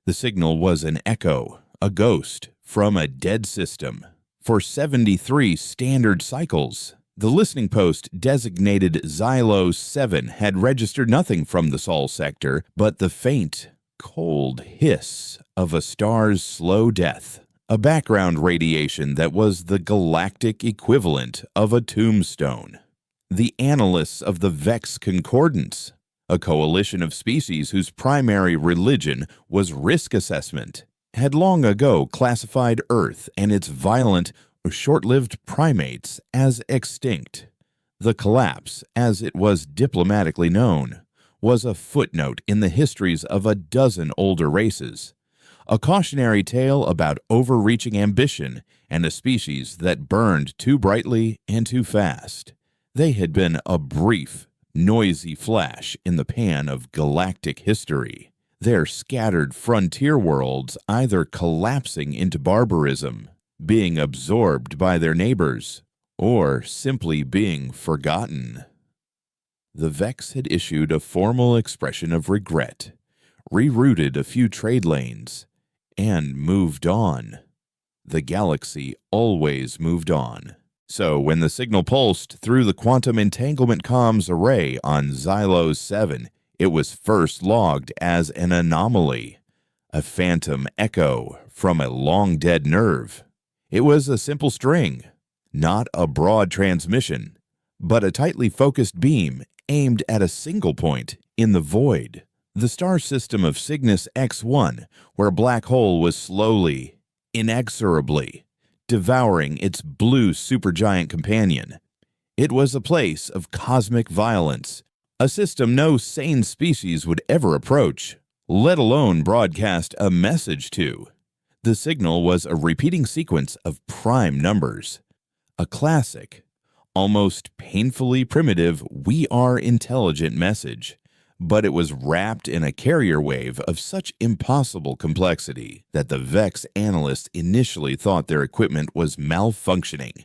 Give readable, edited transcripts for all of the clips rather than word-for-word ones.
The signal was an echo, a ghost, from a dead system. For 73 standard cycles, the listening post designated Xylo 7 had registered nothing from the Sol sector but the faint, cold hiss of a star's slow death, a background radiation that was the galactic equivalent of a tombstone. The analysts of the Vex Concordance, a coalition of species whose primary religion was risk assessment, had long ago classified Earth and its violent, short-lived primates as extinct. The collapse, as it was diplomatically known, was a footnote in the histories of a dozen older races, a cautionary tale about overreaching ambition and a species that burned too brightly and too fast. They had been a brief, noisy flash in the pan of galactic history, their scattered frontier worlds either collapsing into barbarism, being absorbed by their neighbors, or simply being forgotten. The Vex had issued a formal expression of regret, rerouted a few trade lanes, and moved on. The galaxy always moved on. So when the signal pulsed through the quantum entanglement comms array on Xylo 7, it was first logged as an anomaly, a phantom echo from a long-dead nerve. It was a simple string, not a broad transmission, but a tightly focused beam aimed at a single point in the void, the star system of Cygnus X1, where a black hole was slowly, inexorably, devouring its blue supergiant companion. It was a place of cosmic violence, a system no sane species would ever approach, let alone broadcast a message to. The signal was a repeating sequence of prime numbers, a classic, almost painfully primitive "we are intelligent" message, but it was wrapped in a carrier wave of such impossible complexity that the Vex analysts initially thought their equipment was malfunctioning.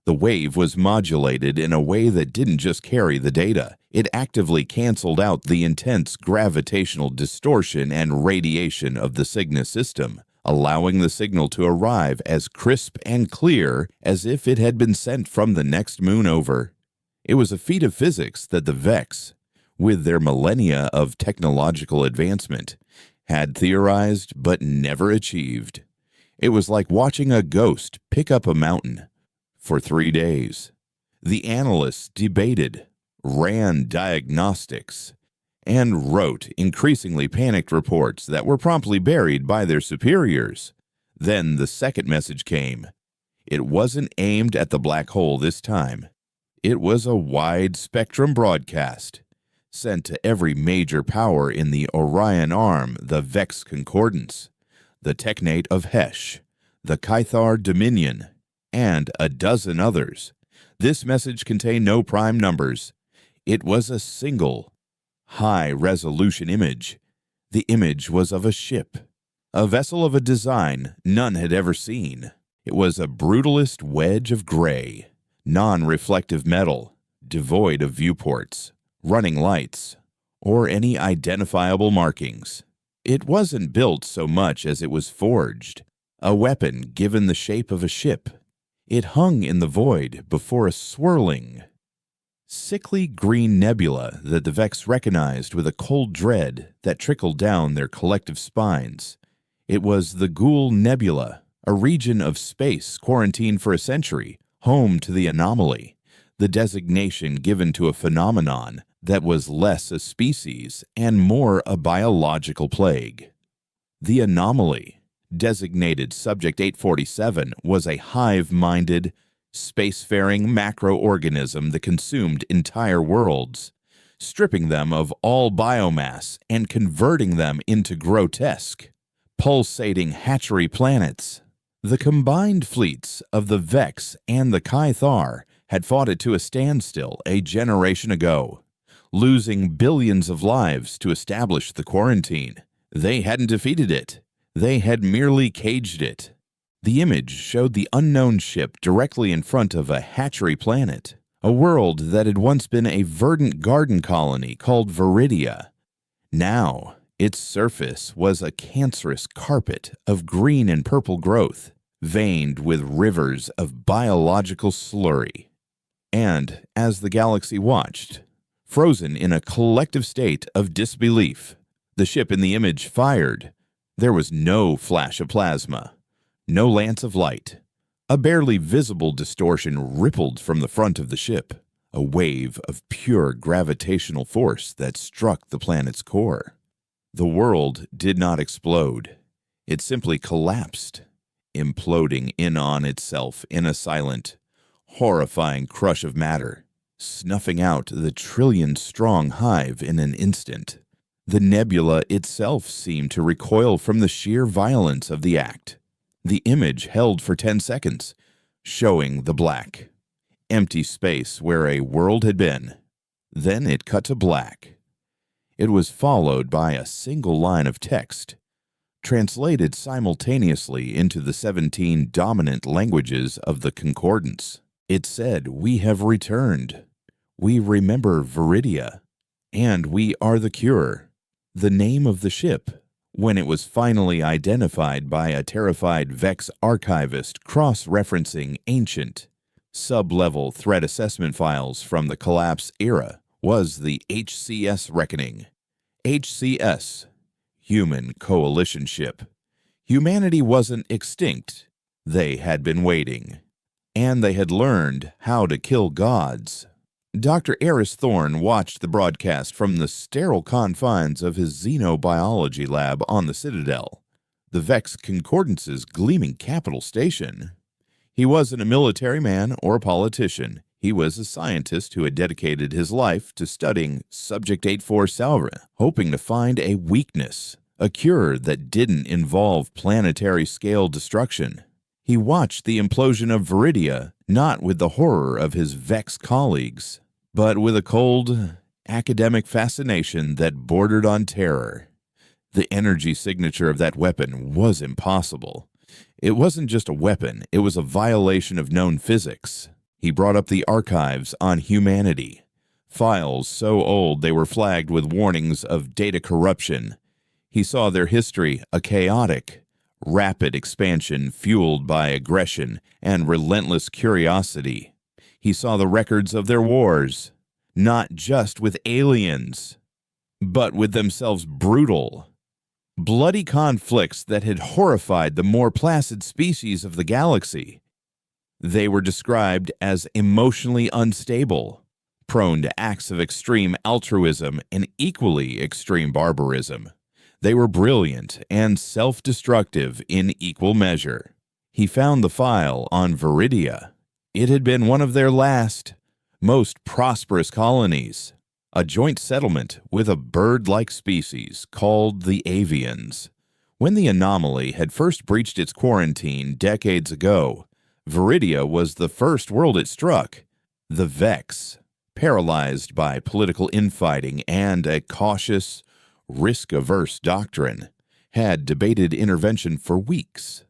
The wave was modulated in a way that didn't just carry the data, it actively canceled out the intense gravitational distortion and radiation of the Cygnus system, allowing the signal to arrive as crisp and clear as if it had been sent from the next moon over. It was a feat of physics that the Vex, with their millennia of technological advancement, had theorized but never achieved. It was like watching a ghost pick up a mountain. For 3 days, the analysts debated, ran diagnostics, and wrote increasingly panicked reports that were promptly buried by their superiors. Then the second message came. It wasn't aimed at the black hole this time. It was a wide-spectrum broadcast, sent to every major power in the Orion Arm, the Vex Concordance, the Technate of Hesh, the Kythar Dominion, and a dozen others. This message contained no prime numbers. It was a single, high-resolution image. The image was of a ship, a vessel of a design none had ever seen. It was a brutalist wedge of gray, non-reflective metal, devoid of viewports, running lights, or any identifiable markings. It wasn't built so much as it was forged, a weapon given the shape of a ship. It hung in the void before a swirling, sickly green nebula that the Vex recognized with a cold dread that trickled down their collective spines. It was the Ghoul Nebula, a region of space quarantined for a century, home to the anomaly, the designation given to a phenomenon that was less a species and more a biological plague. The anomaly, designated Subject 847, was a hive-minded, spacefaring macroorganism that consumed entire worlds, stripping them of all biomass and converting them into grotesque, pulsating hatchery planets. The combined fleets of the Vex and the Kythar had fought it to a standstill a generation ago, losing billions of lives to establish the quarantine. They hadn't defeated it. They had merely caged it. The image showed the unknown ship directly in front of a hatchery planet, a world that had once been a verdant garden colony called Viridia. Now, Its surface was a cancerous carpet of green and purple growth, veined with rivers of biological slurry. And as the galaxy watched, frozen in a collective state of disbelief, the ship in the image fired. There was no flash of plasma, no lance of light. A barely visible distortion rippled from the front of the ship, a wave of pure gravitational force that struck the planet's core. The world did not explode. It simply collapsed, imploding in on itself in a silent, horrifying crush of matter, snuffing out the trillion-strong hive in an instant. The nebula itself seemed to recoil from the sheer violence of the act. The image held for 10 seconds, showing the black, empty space where a world had been. Then it cut to black. It was followed by a single line of text, translated simultaneously into the 17 dominant languages of the concordance. It said, "We have returned. We remember Viridia, and we are the cure." The name of the ship, when it was finally identified by a terrified Vex archivist cross-referencing ancient, sub-level threat assessment files from the collapse era, was the HCS Reckoning. HCS, Human Coalition Ship. Humanity wasn't extinct. They had been waiting. And they had learned how to kill gods. Dr. Eris Thorne watched the broadcast from the sterile confines of his xenobiology lab on the Citadel, the Vex Concordance's gleaming capital station. He wasn't a military man or a politician. He was a scientist who had dedicated his life to studying Subject 84 Salvra, hoping to find a weakness, a cure that didn't involve planetary-scale destruction. He watched the implosion of Viridia not with the horror of his Vex colleagues, but with a cold, academic fascination that bordered on terror. The energy signature of that weapon was impossible. It wasn't just a weapon, it was a violation of known physics. He brought up the archives on humanity, files so old they were flagged with warnings of data corruption. He saw their history a chaotic, rapid expansion fueled by aggression and relentless curiosity. He saw the records of their wars, not just with aliens, but with themselves brutal, bloody conflicts that had horrified the more placid species of the galaxy. They were described as emotionally unstable, prone to acts of extreme altruism and equally extreme barbarism. They were brilliant and self-destructive in equal measure. He found the file on Viridia. It had been one of their last, most prosperous colonies, a joint settlement with a bird-like species called the avians. When the anomaly had first breached its quarantine decades ago, Viridia was the first world it struck. The Vex, paralyzed by political infighting and a cautious, risk-averse doctrine, had debated intervention for weeks.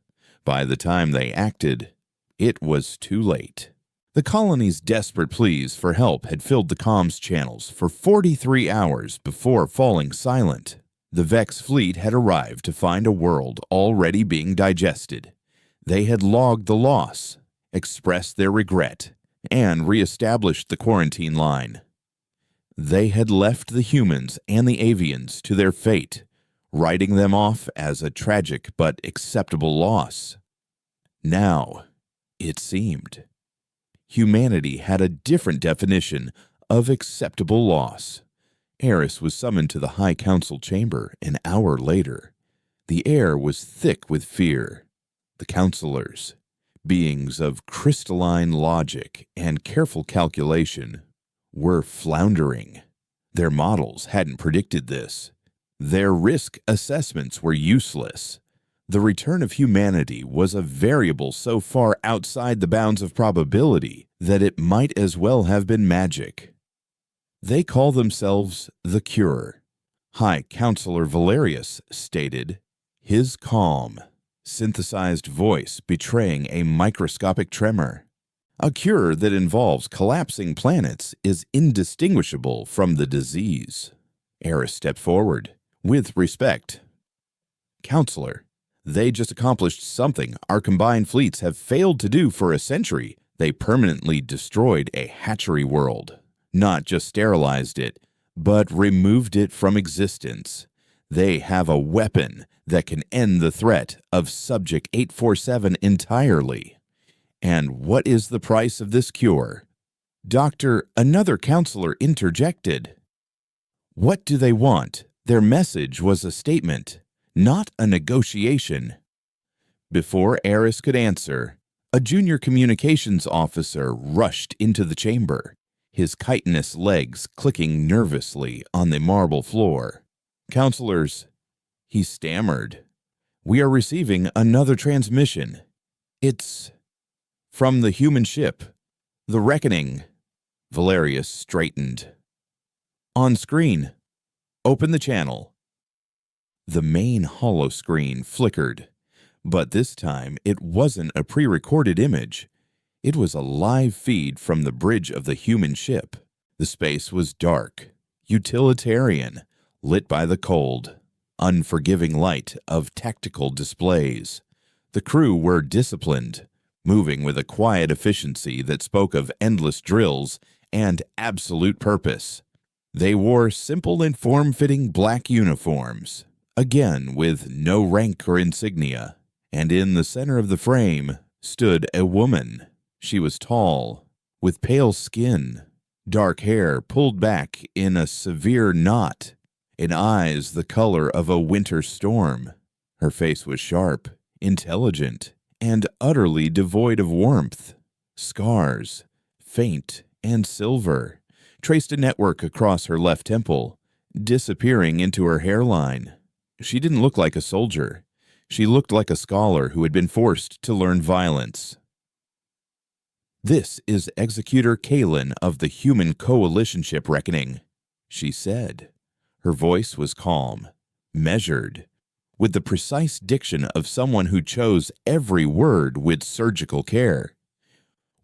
By the time they acted, it was too late. The colony's desperate pleas for help had filled the comms channels for 43 hours before falling silent. The Vex fleet had arrived to find a world already being digested. They had logged the loss, expressed their regret, and re-established the quarantine line. They had left the humans and the avians to their fate, writing them off as a tragic but acceptable loss. Now, it seemed, humanity had a different definition of acceptable loss. Eris was summoned to the High Council chamber an hour later. The air was thick with fear. The counselors, beings of crystalline logic and careful calculation, were floundering. Their models hadn't predicted this. Their risk assessments were useless. The return of humanity was a variable so far outside the bounds of probability that it might as well have been magic. They call themselves the Cure. High Counselor Valerius stated, his calm, synthesized voice betraying a microscopic tremor. A cure that involves collapsing planets is indistinguishable from the disease. Eris stepped forward. With respect. Counselor, they just accomplished something our combined fleets have failed to do for a century. They permanently destroyed a hatchery world. Not just sterilized it, but removed it from existence. They have a weapon that can end the threat of Subject 847 entirely. And what is the price of this cure? Doctor, another counselor interjected. What do they want? Their message was a statement, not a negotiation. Before Eris could answer, a junior communications officer rushed into the chamber, his chitinous legs clicking nervously on the marble floor. Counselors, he stammered. We are receiving another transmission. It's from the human ship, the Reckoning. Valerius straightened. On screen. Open the channel. The main holoscreen flickered, but this time it wasn't a pre-recorded image. It was a live feed from the bridge of the human ship. The space was dark, utilitarian, lit by the cold, unforgiving light of tactical displays. The crew were disciplined, moving with a quiet efficiency that spoke of endless drills and absolute purpose. They wore simple and form-fitting black uniforms, again with no rank or insignia, and in the center of the frame stood a woman. She was tall, with pale skin, dark hair pulled back in a severe knot, and eyes the color of a winter storm. Her face was sharp, intelligent, and utterly devoid of warmth. Scars, faint and silver, traced a network across her left temple, disappearing into her hairline. She didn't look like a soldier. She looked like a scholar who had been forced to learn violence. This is Executor Kalen of the Human Coalition Ship Reckoning, she said. Her voice was calm, measured, with the precise diction of someone who chose every word with surgical care.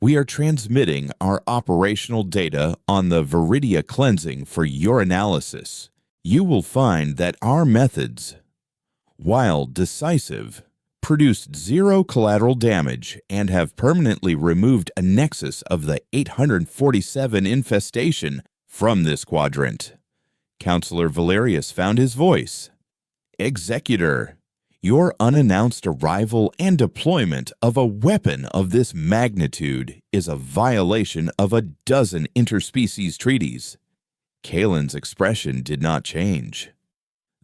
We are transmitting our operational data on the Viridia cleansing for your analysis. You will find that our methods, while decisive, produced zero collateral damage and have permanently removed a nexus of the 847 infestation from this quadrant. Counselor Valerius found his voice. Executor, your unannounced arrival and deployment of a weapon of this magnitude is a violation of a dozen interspecies treaties. Kalen's expression did not change.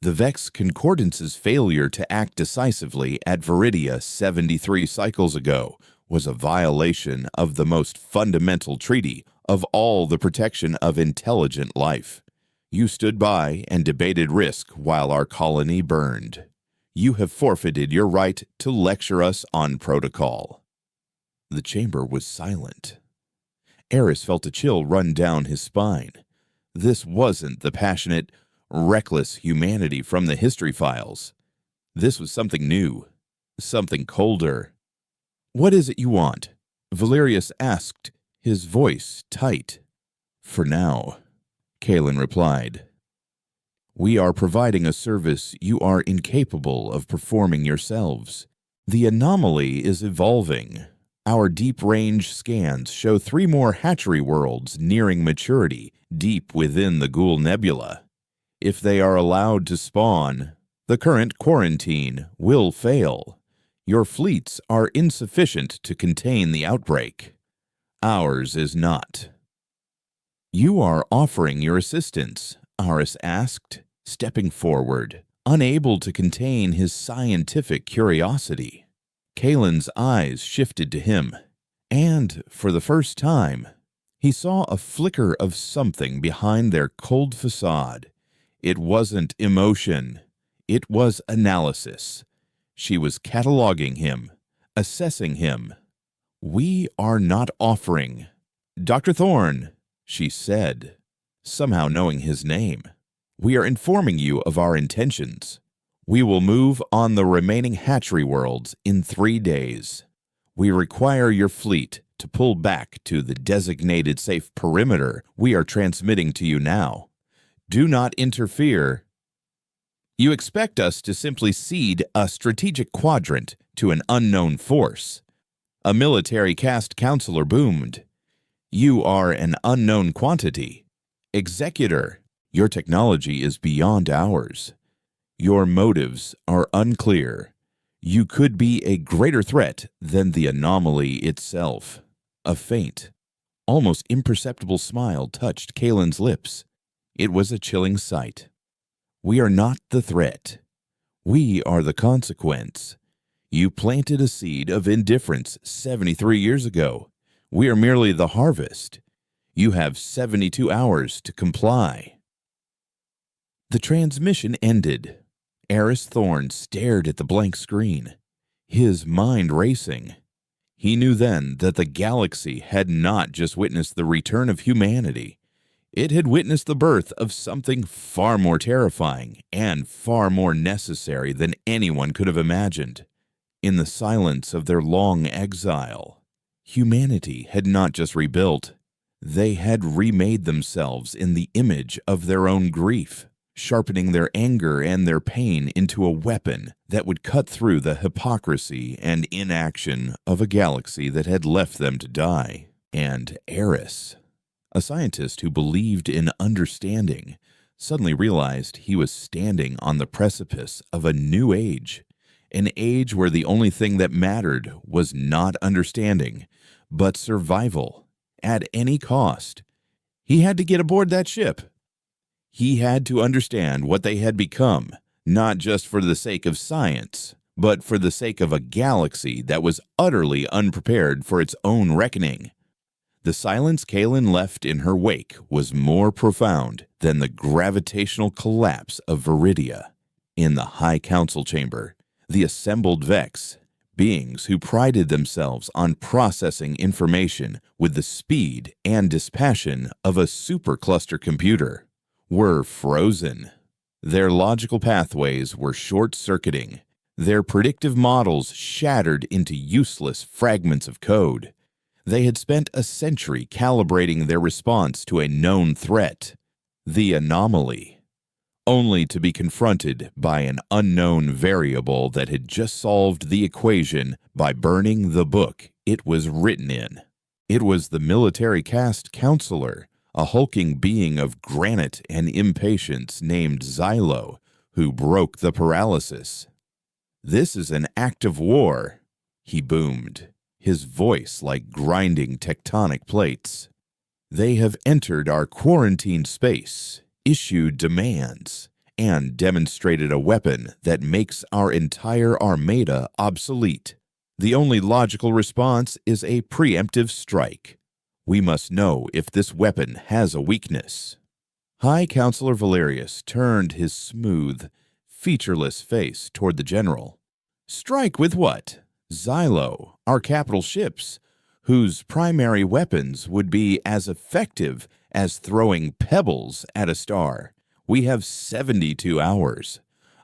The Vex Concordance's failure to act decisively at Viridia 73 cycles ago was a violation of the most fundamental treaty of all the protection of intelligent life. You stood by and debated risk while our colony burned. You have forfeited your right to lecture us on protocol. The chamber was silent. Eris felt a chill run down his spine. This wasn't the passionate, reckless humanity from the history files. This was something new, something colder. What is it you want? Valerius asked, his voice tight. For now, Kalen replied. We are providing a service you are incapable of performing yourselves. The anomaly is evolving. Our deep-range scans show 3 more hatchery worlds nearing maturity deep within the Ghoul Nebula. If they are allowed to spawn, the current quarantine will fail. Your fleets are insufficient to contain the outbreak. Ours is not. You are offering your assistance, Aris asked, stepping forward, unable to contain his scientific curiosity. Kalen's eyes shifted to him, and, for the first time, he saw a flicker of something behind their cold facade. It wasn't emotion. It was analysis. She was cataloging him, assessing him. We are not offering. Dr. Thorne, she said, somehow knowing his name. We are informing you of our intentions. We will move on the remaining hatchery worlds in 3 days. We require your fleet to pull back to the designated safe perimeter we are transmitting to you now. Do not interfere. You expect us to simply cede a strategic quadrant to an unknown force. A military caste counselor boomed. You are an unknown quantity. Executor, your technology is beyond ours. Your motives are unclear. You could be a greater threat than the anomaly itself. A faint, almost imperceptible smile touched Kalen's lips. It was a chilling sight. We are not the threat. We are the consequence. You planted a seed of indifference 73 years ago. We are merely the harvest. You have 72 hours to comply. The transmission ended. Eris Thorne stared at the blank screen, his mind racing. He knew then that the galaxy had not just witnessed the return of humanity. It had witnessed the birth of something far more terrifying and far more necessary than anyone could have imagined. In the silence of their long exile, humanity had not just rebuilt. They had remade themselves in the image of their own grief, sharpening their anger and their pain into a weapon that would cut through the hypocrisy and inaction of a galaxy that had left them to die. And Eris, a scientist who believed in understanding, suddenly realized he was standing on the precipice of a new age, an age where the only thing that mattered was not understanding, but survival at any cost. He had to get aboard that ship. He had to understand what they had become, not just for the sake of science, but for the sake of a galaxy that was utterly unprepared for its own reckoning. The silence Kalen left in her wake was more profound than the gravitational collapse of Viridia. In the High Council chamber, the assembled Vex, beings who prided themselves on processing information with the speed and dispassion of a supercluster computer, were frozen. Their logical pathways were short-circuiting, their predictive models shattered into useless fragments of code. They had spent a century calibrating their response to a known threat, the anomaly, only to be confronted by an unknown variable that had just solved the equation by burning the book it was written in. It was the military caste counselor, a hulking being of granite and impatience named Xylo, who broke the paralysis. "This is an act of war," he boomed, his voice like grinding tectonic plates. "They have entered our quarantined space, issued demands, and demonstrated a weapon that makes our entire armada obsolete. The only logical response is a preemptive strike. We must know if this weapon has a weakness." High Counselor Valerius turned his smooth, featureless face toward the general. "Strike with what? Xylo, our capital ships, whose primary weapons would be as effective as throwing pebbles at a star. We have 72 hours.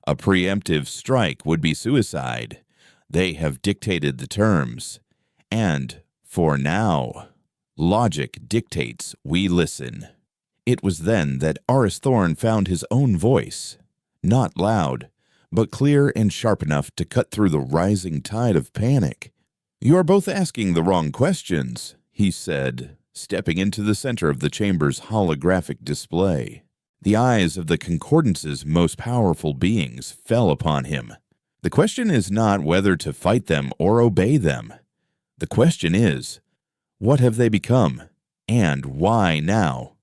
A preemptive strike would be suicide. They have dictated the terms. And, for now, logic dictates we listen." It was then that Aris Thorne found his own voice, not loud, but clear and sharp enough to cut through the rising tide of panic. "You are both asking the wrong questions," he said, stepping into the center of the chamber's holographic display. The eyes of the Concordance's most powerful beings fell upon him. "The question is not whether to fight them or obey them. The question is, what have they become, and why now?"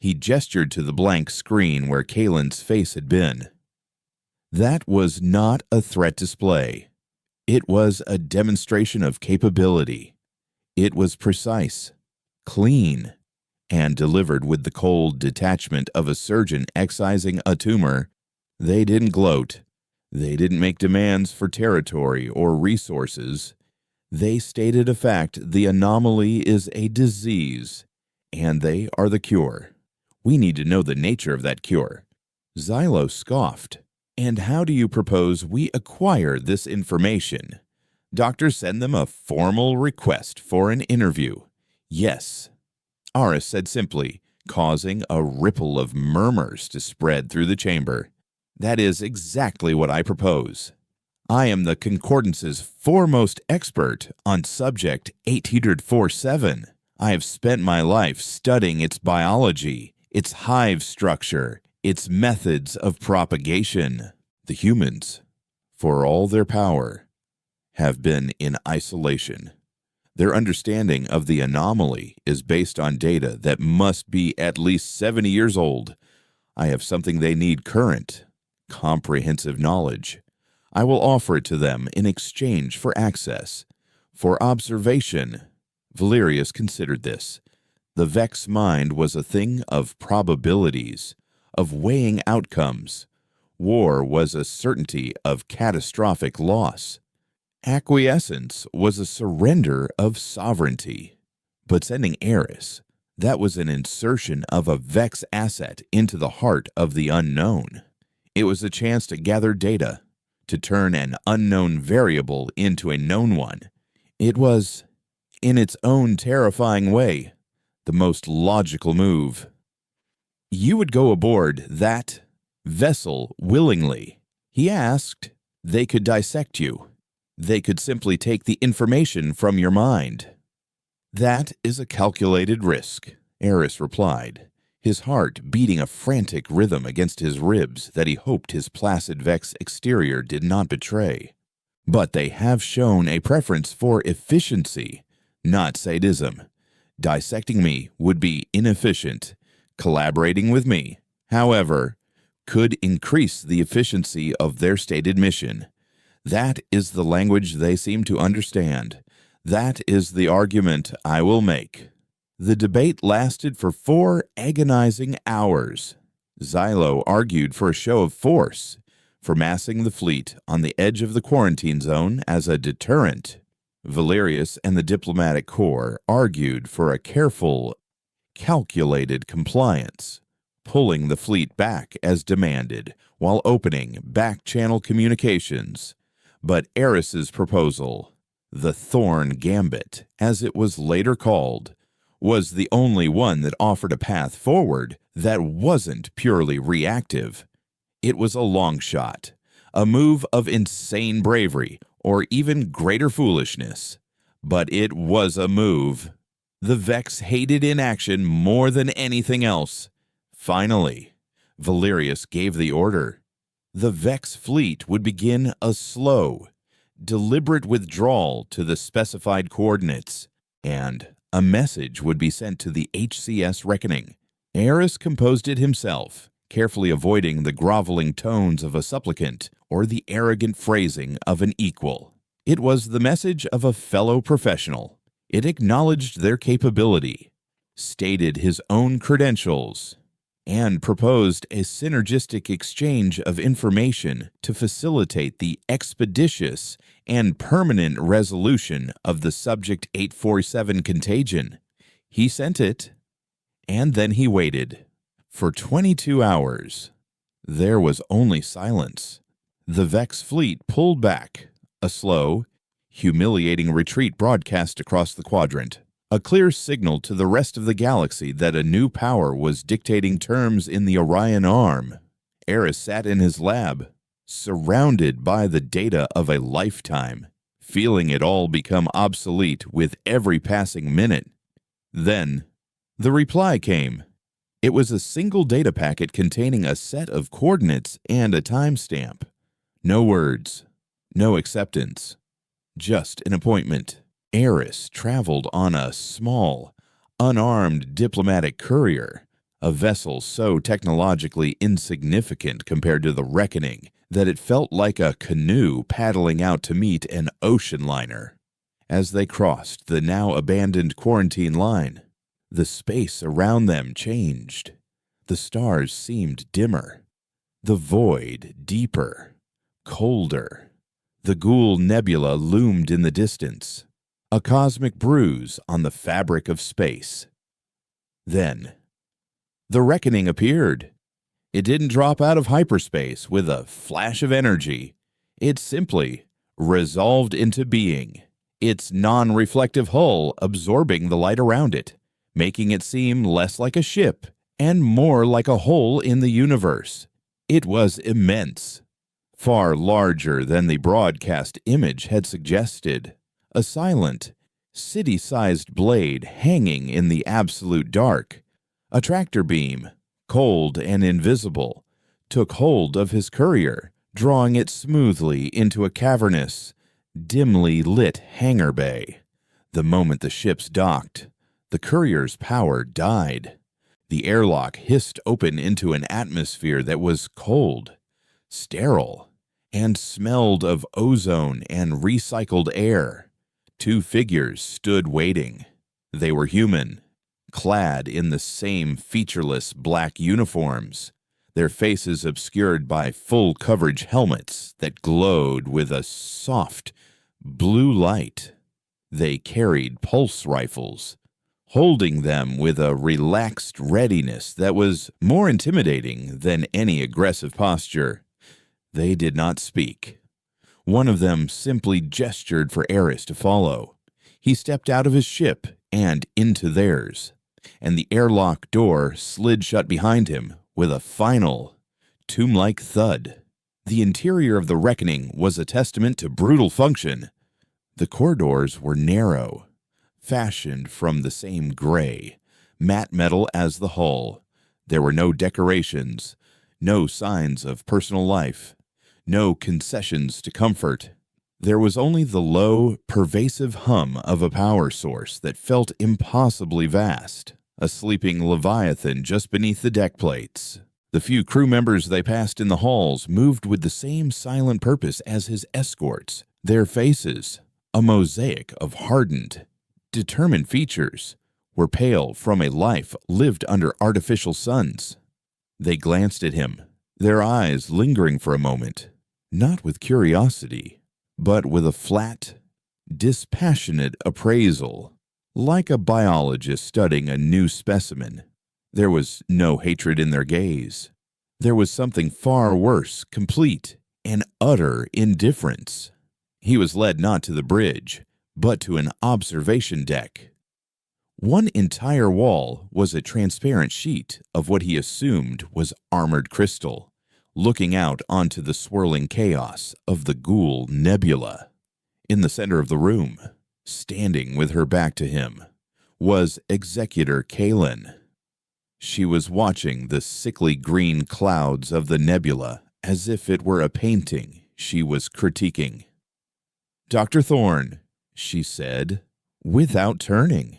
He gestured to the blank screen where Kalen's face had been. That was not a threat display. It was a demonstration of capability. It was precise, clean, and delivered with the cold detachment of a surgeon excising a tumor. They didn't gloat. They didn't make demands for territory or resources. They stated a fact: the anomaly is a disease, and they are the cure. We need to know the nature of that cure. Xylo scoffed. "And how do you propose we acquire this information? Doctors send them a formal request for an interview." "Yes," Aris said simply, causing a ripple of murmurs to spread through the chamber. That is exactly what I propose. I am the Concordance's foremost expert on subject 847. I have spent my life studying its biology, its hive structure, its methods of propagation. The humans, for all their power, have been in isolation. Their understanding of the anomaly is based on data that must be at least 70 years old. I have something they need: current, comprehensive knowledge. I will offer it to them in exchange for access, for observation. Valerius considered this. The Vex mind was a thing of probabilities, of weighing outcomes. War was a certainty of catastrophic loss. Acquiescence was a surrender of sovereignty. But sending Eris, that was an insertion of a Vex asset into the heart of the unknown. It was a chance to gather data, to turn an unknown variable into a known one. It was, in its own terrifying way, the most logical move. You would go aboard that vessel willingly. He asked. They could dissect you. They could simply take the information from your mind. That is a calculated risk, Eris replied, his heart beating a frantic rhythm against his ribs that he hoped his placid Vex exterior did not betray. But they have shown a preference for efficiency, not sadism. Dissecting me would be inefficient. Collaborating with me, however, could increase the efficiency of their stated mission. That is the language they seem to understand. That is the argument I will make. The debate lasted for 4 agonizing hours. Xylo argued for a show of force, for massing the fleet on the edge of the quarantine zone as a deterrent. Valerius and the diplomatic corps argued for a careful, calculated compliance, pulling the fleet back as demanded while opening back-channel communications. But Eris's proposal, the Thorn Gambit, as it was later called, was the only one that offered a path forward that wasn't purely reactive. It was a long shot, a move of insane bravery or even greater foolishness. But it was a move. The Vex hated inaction more than anything else. Finally, Valerius gave the order. The Vex fleet would begin a slow, deliberate withdrawal to the specified coordinates, and a message would be sent to the HCS Reckoning. Eris composed it himself, carefully avoiding the groveling tones of a supplicant or the arrogant phrasing of an equal. It was the message of a fellow professional. It acknowledged their capability, stated his own credentials, and proposed a synergistic exchange of information to facilitate the expeditious and permanent resolution of the Subject 847 contagion. He sent it, and then he waited. For 22 hours, there was only silence. The Vex fleet pulled back, a slow, humiliating retreat broadcast across the quadrant. A clear signal to the rest of the galaxy that a new power was dictating terms in the Orion Arm. Eris sat in his lab, surrounded by the data of a lifetime, feeling it all become obsolete with every passing minute. Then, the reply came. It was a single data packet containing a set of coordinates and a timestamp. No words, no acceptance, just an appointment. Eris traveled on a small, unarmed diplomatic courier, a vessel so technologically insignificant compared to the Reckoning that it felt like a canoe paddling out to meet an ocean liner. As they crossed the now abandoned quarantine line, the space around them changed. The stars seemed dimmer, the void deeper, colder. The Ghoul Nebula loomed in the distance, a cosmic bruise on the fabric of space. Then, the Reckoning appeared. It didn't drop out of hyperspace with a flash of energy. It simply resolved into being, its non-reflective hull absorbing the light around it, making it seem less like a ship and more like a hole in the universe. It was immense, far larger than the broadcast image had suggested. A silent, city-sized blade hanging in the absolute dark. A tractor beam, cold and invisible, took hold of his courier, drawing it smoothly into a cavernous, dimly lit hangar bay. The moment the ships docked, the courier's power died. The airlock hissed open into an atmosphere that was cold, sterile, and smelled of ozone and recycled air. Two figures stood waiting. They were human, clad in the same featureless black uniforms, their faces obscured by full-coverage helmets that glowed with a soft, blue light. They carried pulse rifles, holding them with a relaxed readiness that was more intimidating than any aggressive posture. They did not speak. One of them simply gestured for Eris to follow. He stepped out of his ship and into theirs, and the airlock door slid shut behind him with a final, tomb-like thud. The interior of the Reckoning was a testament to brutal function. The corridors were narrow, fashioned from the same gray, matte metal as the hull. There were no decorations, no signs of personal life, no concessions to comfort. There was only the low, pervasive hum of a power source that felt impossibly vast, a sleeping leviathan just beneath the deck plates. The few crew members they passed in the halls moved with the same silent purpose as his escorts, their faces, a mosaic of hardened, determined features, were pale from a life lived under artificial suns. They glanced at him, their eyes lingering for a moment, not with curiosity, but with a flat, dispassionate appraisal, like a biologist studying a new specimen. There was no hatred in their gaze. There was something far worse, complete and utter indifference. He was led not to the bridge, but to an observation deck. One entire wall was a transparent sheet of what he assumed was armored crystal, looking out onto the swirling chaos of the Ghoul Nebula. In the center of the room, standing with her back to him, was Executor Kalen. She was watching the sickly green clouds of the nebula as if it were a painting she was critiquing. "Dr. Thorne," she said, without turning,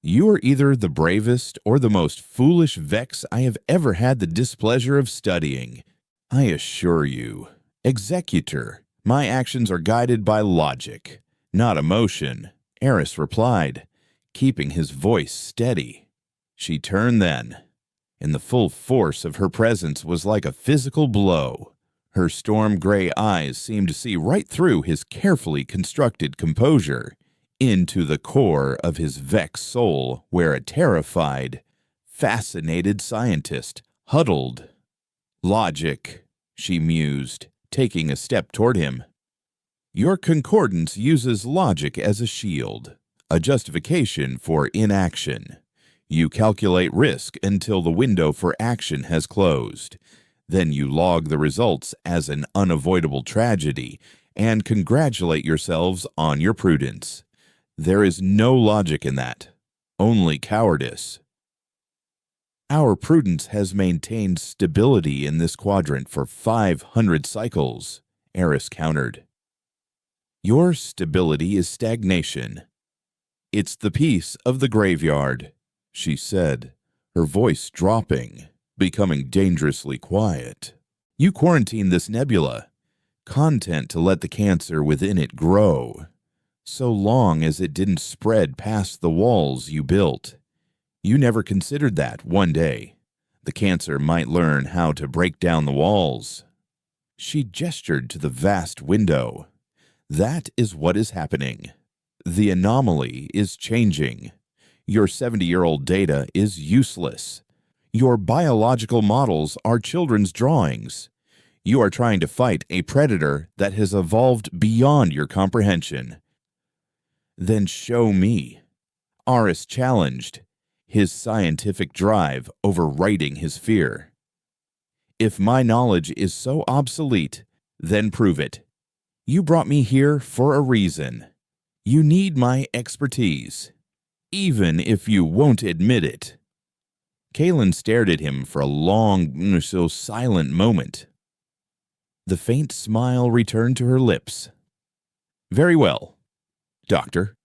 "you are either the bravest or the most foolish Vex I have ever had the displeasure of studying. I assure you, Executor, my actions are guided by logic, not emotion," Eris replied, keeping his voice steady. She turned then, and the full force of her presence was like a physical blow. Her storm-gray eyes seemed to see right through his carefully constructed composure, into the core of his Vex soul where a terrified, fascinated scientist huddled. "Logic," she mused, taking a step toward him. "Your concordance uses logic as a shield, a justification for inaction. You calculate risk until the window for action has closed. Then you log the results as an unavoidable tragedy and congratulate yourselves on your prudence. There is no logic in that, only cowardice." "Our prudence has maintained stability in this quadrant for 500 cycles," Eris countered. "Your stability is stagnation. It's the peace of the graveyard," she said, her voice dropping, becoming dangerously quiet. "You quarantined this nebula, content to let the cancer within it grow, so long as it didn't spread past the walls you built. You never considered that one day the cancer might learn how to break down the walls." She gestured to the vast window. "That is what is happening. The anomaly is changing. Your 70-year-old data is useless. Your biological models are children's drawings. You are trying to fight a predator that has evolved beyond your comprehension." "Then show me," Aris challenged, his scientific drive overriding his fear. If my knowledge is so obsolete, then prove it. You brought me here for a reason. You need my expertise, even if you won't admit it." Kalen stared at him for a long, so silent moment. The faint smile returned to her lips. "Very well, Doctor.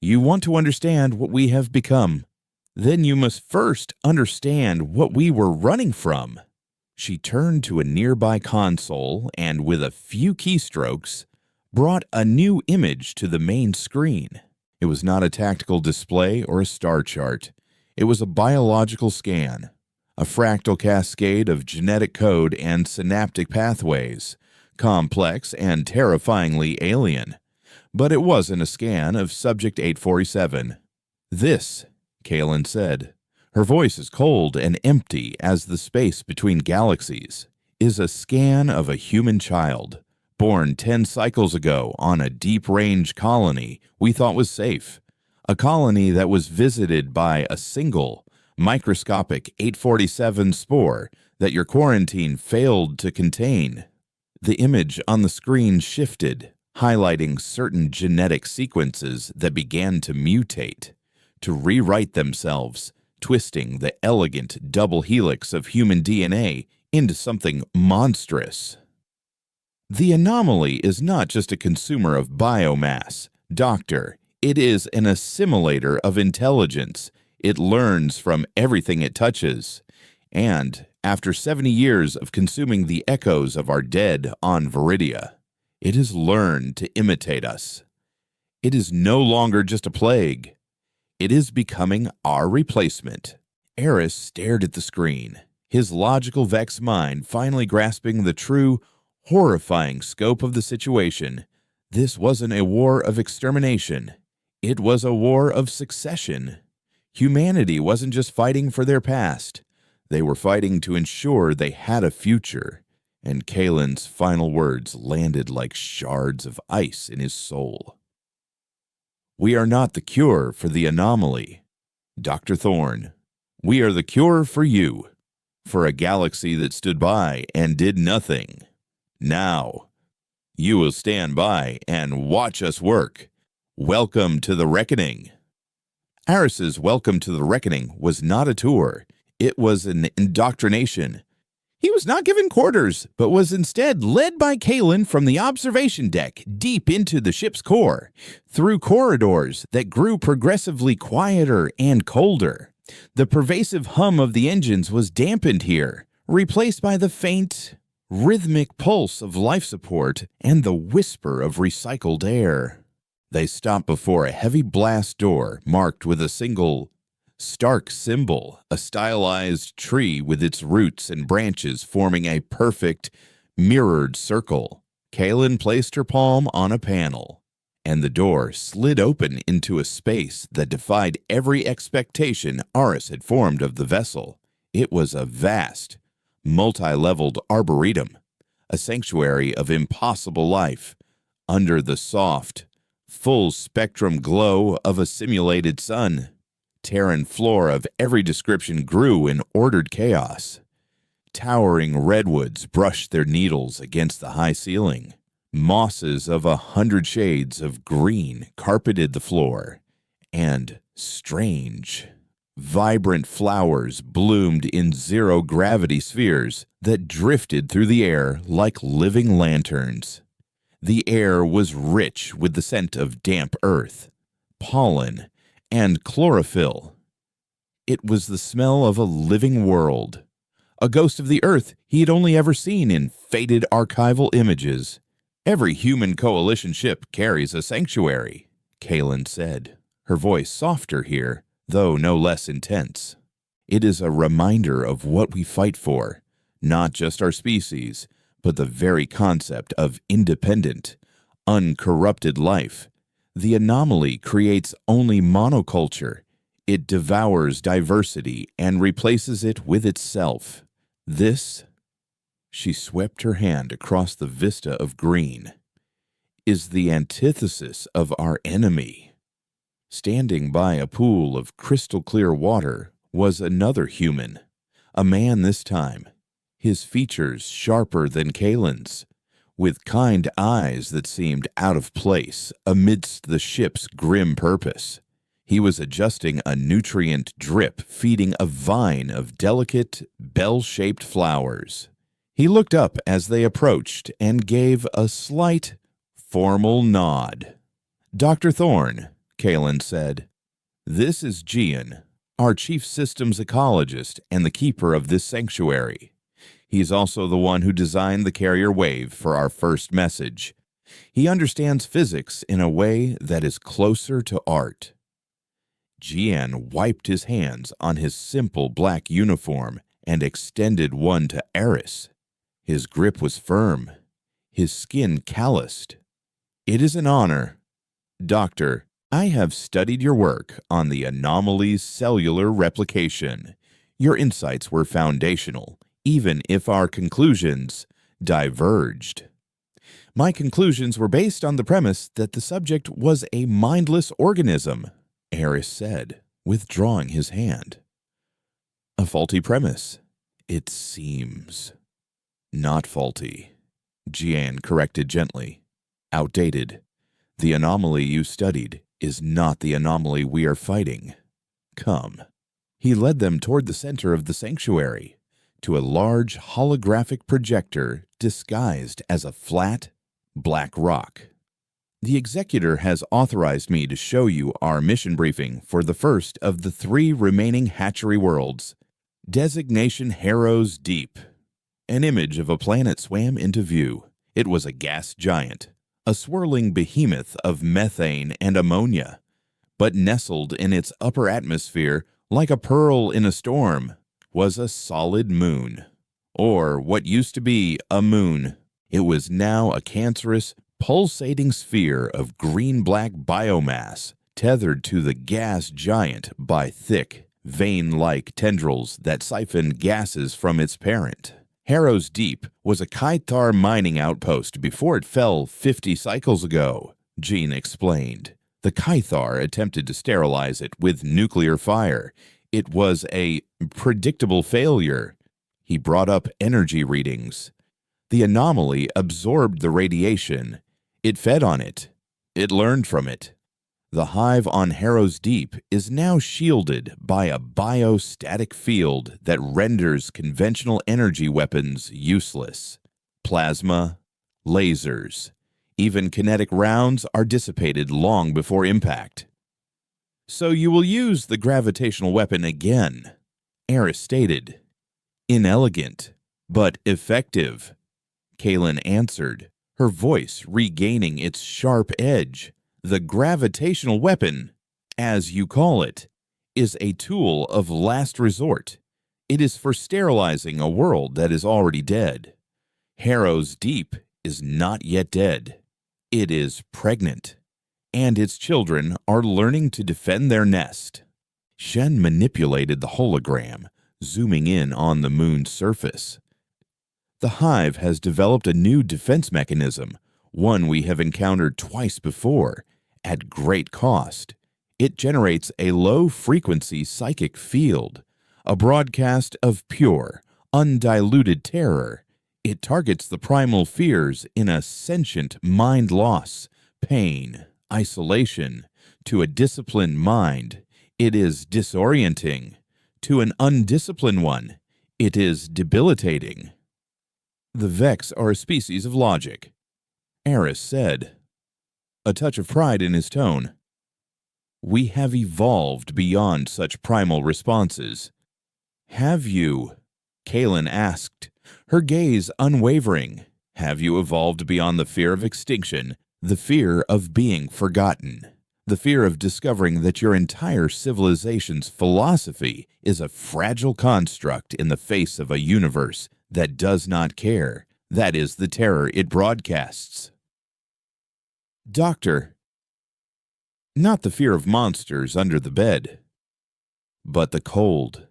You want to understand what we have become. Then you must first understand what we were running from." She turned to a nearby console and, with a few keystrokes, brought a new image to the main screen. It was not a tactical display or a star chart. It was a biological scan, a fractal cascade of genetic code and synaptic pathways, complex and terrifyingly alien. But it wasn't a scan of Subject 847. "This," Kalen said, her voice as cold and empty as the space between galaxies, "is a scan of a human child, born 10 cycles ago on a deep-range colony we thought was safe, a colony that was visited by a single, microscopic 847 spore that your quarantine failed to contain." The image on the screen shifted, highlighting certain genetic sequences that began to mutate, to rewrite themselves, twisting the elegant double helix of human DNA into something monstrous. "The anomaly is not just a consumer of biomass, Doctor. It is an assimilator of intelligence. It learns from everything it touches. And, after 70 years of consuming the echoes of our dead on Viridia, it has learned to imitate us. It is no longer just a plague. It is becoming our replacement." Eris stared at the screen, his logical Vex mind finally grasping the true, horrifying scope of the situation. This wasn't a war of extermination. It was a war of succession. Humanity wasn't just fighting for their past. They were fighting to ensure they had a future. And Kalen's final words landed like shards of ice in his soul. "We are not the cure for the anomaly, Dr. Thorne. We are the cure for you, for a galaxy that stood by and did nothing. Now, you will stand by and watch us work. Welcome to the Reckoning." Aris's welcome to the Reckoning was not a tour. It was an indoctrination. He was not given quarters, but was instead led by Kalen from the observation deck deep into the ship's core, through corridors that grew progressively quieter and colder. The pervasive hum of the engines was dampened here, replaced by the faint, rhythmic pulse of life support and the whisper of recycled air. They stopped before a heavy blast door marked with a single stark symbol, a stylized tree with its roots and branches forming a perfect, mirrored circle. Kalen placed her palm on a panel, and the door slid open into a space that defied every expectation Aris had formed of the vessel. It was a vast, multi-leveled arboretum, a sanctuary of impossible life, under the soft, full-spectrum glow of a simulated sun. Terran flora of every description grew in ordered chaos. Towering redwoods brushed their needles against the high ceiling. Mosses of 100 shades of green carpeted the floor, and strange, vibrant flowers bloomed in zero-gravity spheres that drifted through the air like living lanterns. The air was rich with the scent of damp earth, pollen, and chlorophyll. It was the smell of a living world, a ghost of the earth he had only ever seen in faded archival images. "Every human coalition ship carries a sanctuary," Kalen said, her voice softer here, though no less intense. "It is a reminder of what we fight for, not just our species, but the very concept of independent, uncorrupted life. The anomaly creates only monoculture. It devours diversity and replaces it with itself. This," she swept her hand across the vista of green, "is the antithesis of our enemy." Standing by a pool of crystal-clear water was another human, a man this time. his features sharper than Kalen's, with kind eyes that seemed out of place amidst the ship's grim purpose. He was adjusting a nutrient drip feeding a vine of delicate, bell-shaped flowers. He looked up as they approached and gave a slight, formal nod. "Dr. Thorne," Kalen said, "this is Gian, our chief systems ecologist and the keeper of this sanctuary. He's also the one who designed the carrier wave for our first message. He understands physics in a way that is closer to art." Gian wiped his hands on his simple black uniform and extended one to Eris. His grip was firm, his skin calloused. "It is an honor. Doctor, I have studied your work on the anomaly's cellular replication. Your insights were foundational, even if our conclusions diverged." "My conclusions were based on the premise that the subject was a mindless organism," Eris said, withdrawing his hand. "A faulty premise, it seems." "Not faulty," Gian corrected gently. "Outdated. The anomaly you studied is not the anomaly we are fighting. Come." He led them toward the center of the sanctuary, to a large holographic projector disguised as a flat, black rock. "The Executor has authorized me to show you our mission briefing for the first of the 3 remaining hatchery worlds. Designation Harrow's Deep." An image of a planet swam into view. It was a gas giant, a swirling behemoth of methane and ammonia, but nestled in its upper atmosphere like a pearl in a storm was a solid moon, or what used to be a moon. It was now a cancerous, pulsating sphere of green-black biomass tethered to the gas giant by thick, vein-like tendrils that siphoned gases from its parent. Harrow's Deep was a Kythar mining outpost before it fell 50 cycles ago, Jean explained. The Kythar attempted to sterilize it with nuclear fire. It was a predictable failure. He brought up energy readings. The anomaly absorbed the radiation. It fed on it. It learned from it. The hive on Harrow's Deep is now shielded by a biostatic field that renders conventional energy weapons useless. Plasma, lasers, even kinetic rounds are dissipated long before impact. "So you will use the gravitational weapon again," Eris stated. "Inelegant, but effective," Kalen answered, her voice regaining its sharp edge. "The gravitational weapon, as you call it, is a tool of last resort. It is for sterilizing a world that is already dead. Harrow's Deep is not yet dead. It is pregnant, and its children are learning to defend their nest." Shen manipulated the hologram, zooming in on the moon's surface. "The hive has developed a new defense mechanism, one we have encountered twice before, at great cost. It generates a low-frequency psychic field, a broadcast of pure, undiluted terror. It targets the primal fears in a sentient mind loss, pain, isolation. To a disciplined mind, it is disorienting. To an undisciplined one, it is debilitating." "The Vex are a species of logic," Eris said, a touch of pride in his tone. "We have evolved beyond such primal responses." "Have you?" Kalen asked, her gaze unwavering. "Have you evolved beyond the fear of extinction, the fear of being forgotten, the fear of discovering that your entire civilization's philosophy is a fragile construct in the face of a universe that does not care? That is the terror it broadcasts." "Doctor, not the fear of monsters under the bed, but the cold,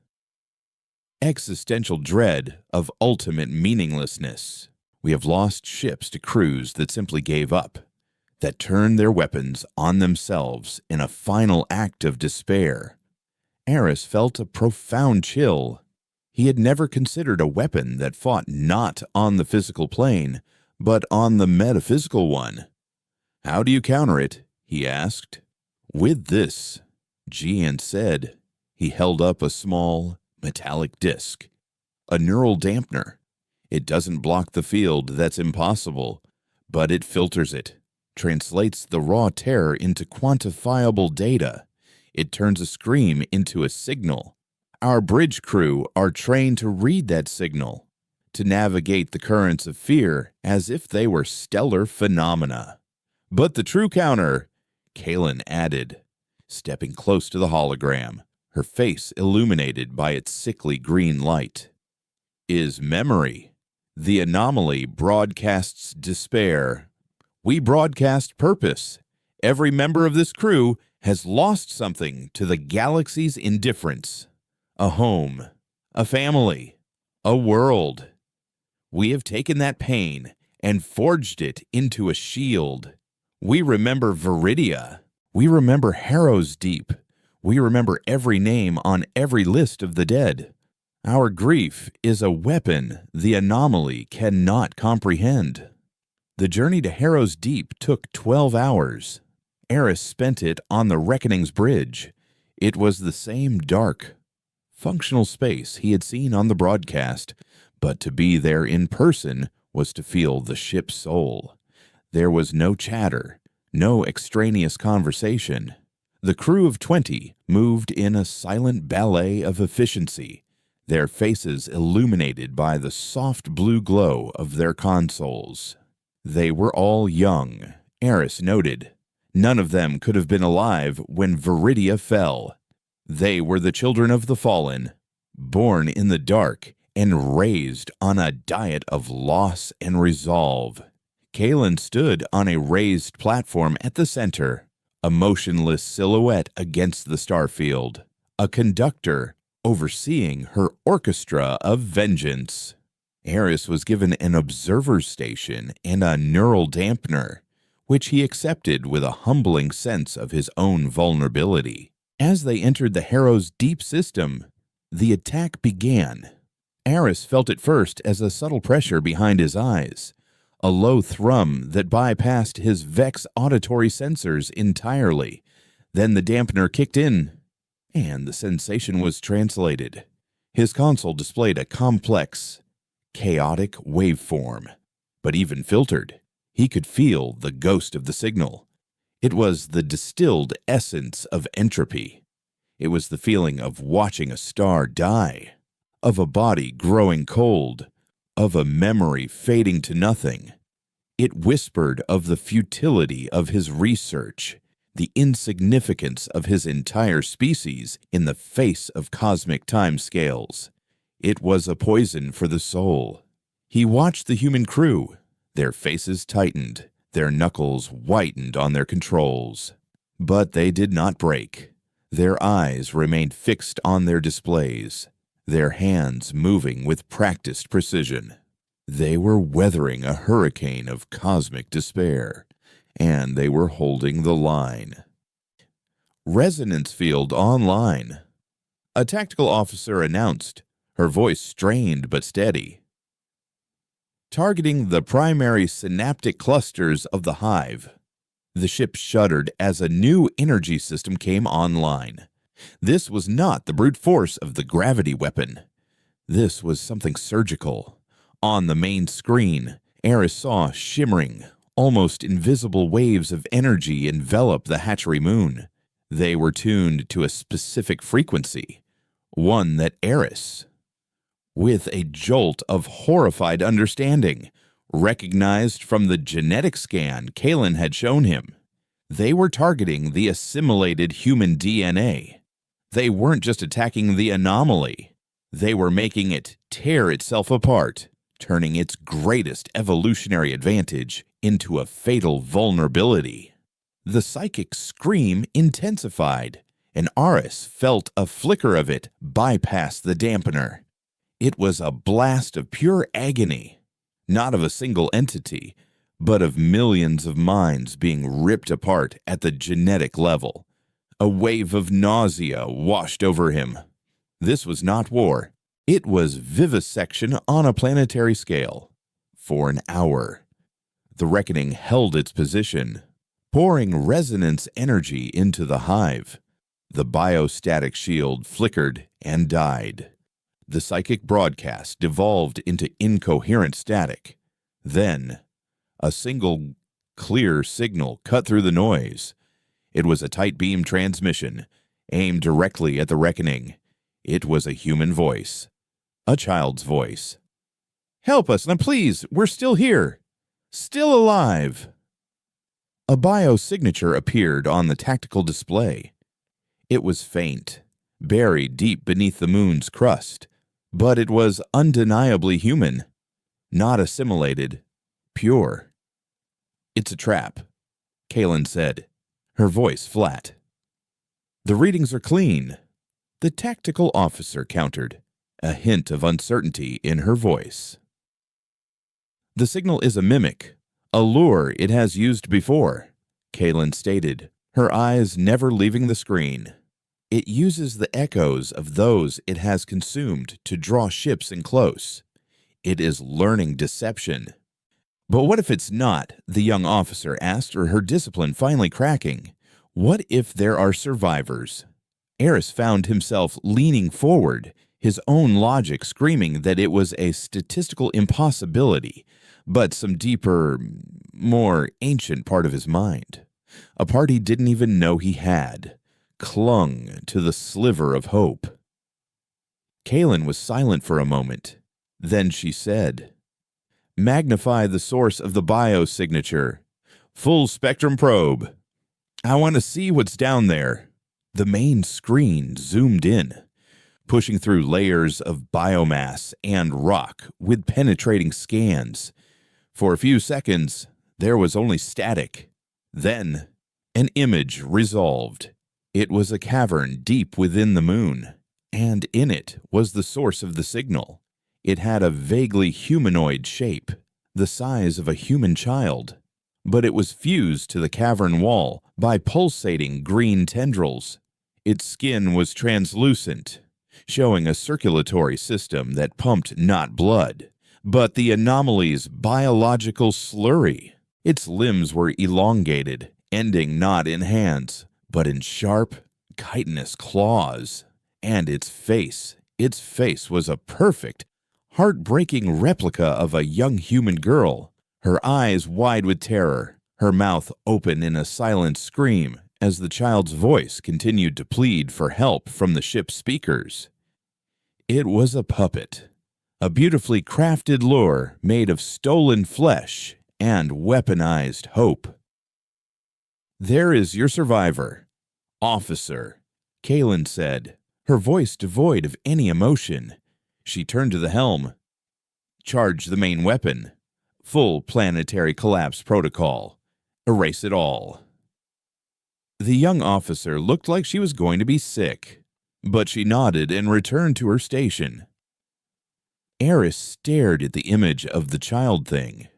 existential dread of ultimate meaninglessness. We have lost ships to crews that simply gave up, that turned their weapons on themselves in a final act of despair." Eris felt a profound chill. He had never considered a weapon that fought not on the physical plane, but on the metaphysical one. "How do you counter it?" he asked. "With this," Gian said. He held up a small, metallic disc. "A neural dampener. It doesn't block the field, that's impossible, but it filters it, translates the raw terror into quantifiable data. It turns a scream into a signal. Our bridge crew are trained to read that signal, to navigate the currents of fear as if they were stellar phenomena." "But the true counter," Kaylin added, stepping close to the hologram, her face illuminated by its sickly green light, "is memory. The anomaly broadcasts despair. We broadcast purpose. Every member of this crew has lost something to the galaxy's indifference. A home, a family, a world. We have taken that pain and forged it into a shield. We remember Viridia. We remember Harrow's Deep. We remember every name on every list of the dead. Our grief is a weapon the anomaly cannot comprehend." The journey to Harrow's Deep took 12 hours. Eris spent it on the Reckoning's bridge. It was the same dark, functional space he had seen on the broadcast, but to be there in person was to feel the ship's soul. There was no chatter, no extraneous conversation. The crew of 20 moved in a silent ballet of efficiency, their faces illuminated by the soft blue glow of their consoles. They were all young, Eris noted. None of them could have been alive when Viridia fell. They were the children of the fallen, born in the dark and raised on a diet of loss and resolve. Kaylin stood on a raised platform at the center, a motionless silhouette against the starfield, a conductor overseeing her orchestra of vengeance. Eris was given an observer station and a neural dampener, which he accepted with a humbling sense of his own vulnerability. As they entered the Harrow's Deep system, the attack began. Eris felt it first as a subtle pressure behind his eyes, a low thrum that bypassed his Vex auditory sensors entirely. Then the dampener kicked in, and the sensation was translated. His console displayed a complex, chaotic waveform, but even filtered, he could feel the ghost of the signal. It was the distilled essence of entropy. It was the feeling of watching a star die, of a body growing cold, of a memory fading to nothing. It whispered of the futility of his research, the insignificance of his entire species in the face of cosmic timescales. It was a poison for the soul. He watched the human crew. Their faces tightened, their knuckles whitened on their controls. But they did not break. Their eyes remained fixed on their displays, their hands moving with practiced precision. They were weathering a hurricane of cosmic despair, and they were holding the line. "Resonance field online," a tactical officer announced, her voice strained but steady. "Targeting the primary synaptic clusters of the hive." The ship shuddered as a new energy system came online. This was not the brute force of the gravity weapon. This was something surgical. On the main screen, Eris saw shimmering, almost invisible waves of energy envelop the hatchery moon. They were tuned to a specific frequency, one that Eris, with a jolt of horrified understanding, recognized from the genetic scan Kaylin had shown him. They were targeting the assimilated human DNA. They weren't just attacking the anomaly. They were making it tear itself apart, turning its greatest evolutionary advantage into a fatal vulnerability. The psychic scream intensified, and Aris felt a flicker of it bypass the dampener. It was a blast of pure agony, not of a single entity, but of millions of minds being ripped apart at the genetic level. A wave of nausea washed over him. This was not war. It was vivisection on a planetary scale. For an hour, the reckoning held its position, pouring resonance energy into the hive. The biostatic shield flickered and died. The psychic broadcast devolved into incoherent static. Then, a single clear signal cut through the noise. It was a tight beam transmission, aimed directly at the reckoning. It was a human voice. A child's voice. "Help us, now please, we're still here. Still alive." A biosignature appeared on the tactical display. It was faint, buried deep beneath the moon's crust, but it was undeniably human, not assimilated, pure. "It's a trap," Kaylin said, her voice flat. "The readings are clean," the tactical officer countered, a hint of uncertainty in her voice. "The signal is a mimic, a lure it has used before," Kaylin stated, her eyes never leaving the screen. "It uses the echoes of those it has consumed to draw ships in close. It is learning deception." "But what if it's not?" the young officer asked, her discipline finally cracking. "What if there are survivors?" Eris found himself leaning forward, his own logic screaming that it was a statistical impossibility, but some deeper, more ancient part of his mind, a part he didn't even know he had, clung to the sliver of hope. Kaylin was silent for a moment. Then she said, "Magnify the source of the biosignature. Full spectrum probe. I want to see what's down there." The main screen zoomed in, pushing through layers of biomass and rock with penetrating scans. For a few seconds, there was only static. Then, an image resolved. It was a cavern deep within the moon, and in it was the source of the signal. It had a vaguely humanoid shape, the size of a human child, but it was fused to the cavern wall by pulsating green tendrils. Its skin was translucent, showing a circulatory system that pumped not blood, but the anomaly's biological slurry. Its limbs were elongated, ending not in hands, but in sharp, chitinous claws. And its face was a perfect, heartbreaking replica of a young human girl, her eyes wide with terror, her mouth open in a silent scream as the child's voice continued to plead for help from the ship's speakers. It was a puppet, a beautifully crafted lure made of stolen flesh and weaponized hope. "There is your survivor, officer," Kaylin said, her voice devoid of any emotion. She turned to the helm. "Charge the main weapon. Full planetary collapse protocol. Erase it all." The young officer looked like she was going to be sick, but she nodded and returned to her station. Eris stared at the image of the child thing,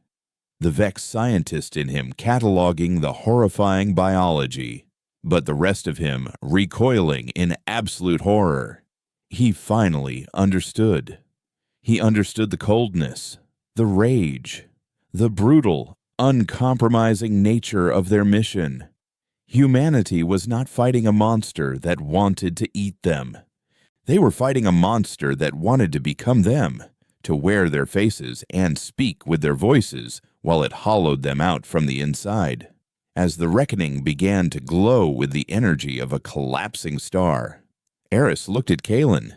the vexed scientist in him cataloging the horrifying biology, but the rest of him recoiling in absolute horror. He finally understood. He understood the coldness, the rage, the brutal, uncompromising nature of their mission. Humanity was not fighting a monster that wanted to eat them. They were fighting a monster that wanted to become them, to wear their faces and speak with their voices while it hollowed them out from the inside. As the reckoning began to glow with the energy of a collapsing star, Eris looked at Kaylin.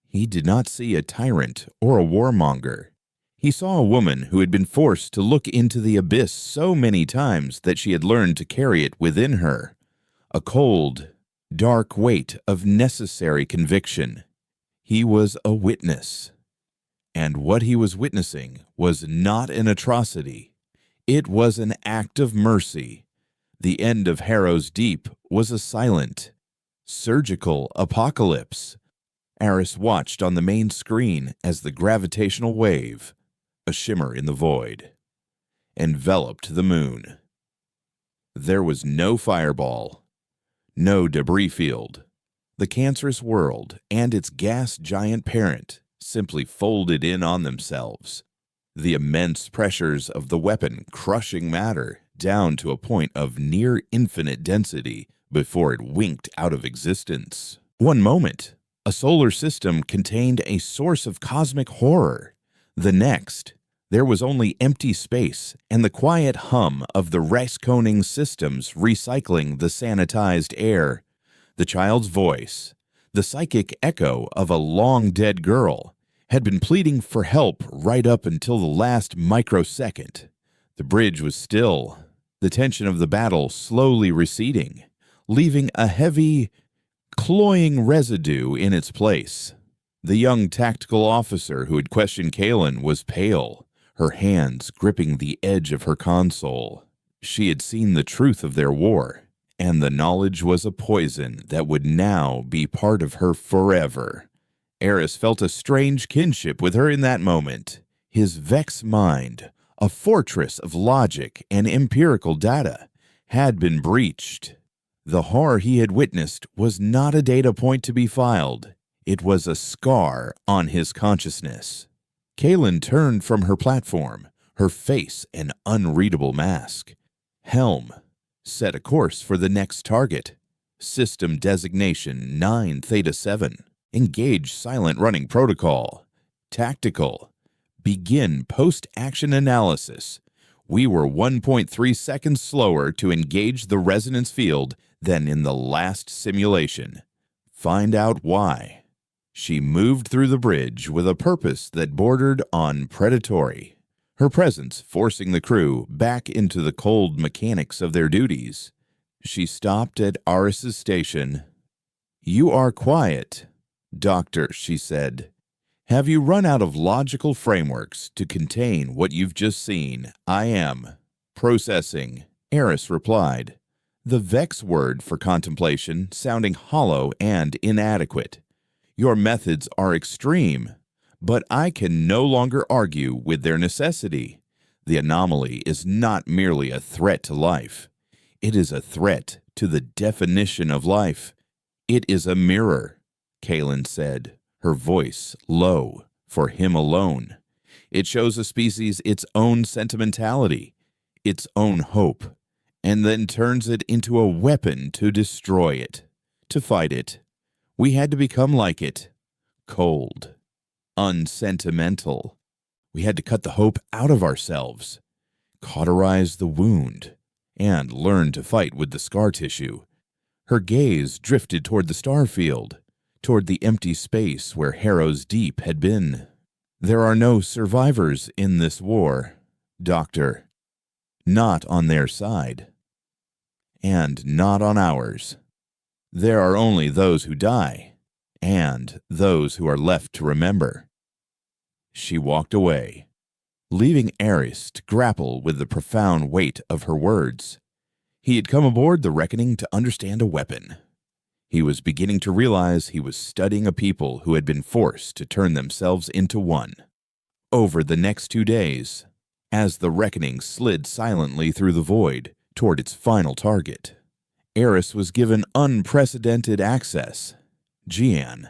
He did not see a tyrant or a warmonger. He saw a woman who had been forced to look into the abyss so many times that she had learned to carry it within her, a cold, dark weight of necessary conviction. He was a witness, and what he was witnessing was not an atrocity. It was an act of mercy. The end of Harrow's Deep was a silent, surgical apocalypse. Eris watched on the main screen as the gravitational wave, a shimmer in the void, enveloped the moon. There was no fireball, no debris field, The cancerous world and its gas giant parent simply folded in on themselves, the immense pressures of the weapon crushing matter down to a point of near infinite density before it winked out of existence. One moment, a solar system contained a source of cosmic horror. The next, there was only empty space and the quiet hum of the Resconing systems recycling the sanitized air. The child's voice, the psychic echo of a long-dead girl, had been pleading for help right up until the last microsecond. The bridge was still, the tension of the battle slowly receding, leaving a heavy, cloying residue in its place. The young tactical officer who had questioned Kalen was pale, her hands gripping the edge of her console. She had seen the truth of their war, and the knowledge was a poison that would now be part of her forever. Eris felt a strange kinship with her in that moment. His Vex mind, a fortress of logic and empirical data, had been breached. The horror he had witnessed was not a data point to be filed. It was a scar on his consciousness. Kalen turned from her platform, her face an unreadable mask. Helm. Set a course for the next target. System designation 9 Theta 7. Engage silent running protocol. Tactical. Begin post-action analysis. We were 1.3 seconds slower to engage the resonance field than in the last simulation. Find out why. She moved through the bridge with a purpose that bordered on predatory, her presence forcing the crew back into the cold mechanics of their duties. She stopped at Aris's station. "You are quiet, Doctor," she said. "Have you run out of logical frameworks to contain what you've just seen?" "I am. Processing," Eris replied, the Vex word for contemplation sounding hollow and inadequate. "Your methods are extreme, but I can no longer argue with their necessity. The anomaly is not merely a threat to life. It is a threat to the definition of life. It is a mirror," Kalen said, her voice low, for him alone. "It shows a species its own sentimentality, its own hope, and then turns it into a weapon to destroy it, to fight it. We had to become like it, cold, unsentimental. We had to cut the hope out of ourselves, cauterize the wound, and learn to fight with the scar tissue." Her gaze drifted toward the star field, toward the empty space where Harrow's Deep had been. "There are no survivors in this war, Doctor. Not on their side. And not on ours. There are only those who die, and those who are left to remember." She walked away, leaving Eris to grapple with the profound weight of her words. He had come aboard the Reckoning to understand a weapon. He was beginning to realize he was studying a people who had been forced to turn themselves into one. Over the next 2 days, as the Reckoning slid silently through the void toward its final target, Eris was given unprecedented access. Gian,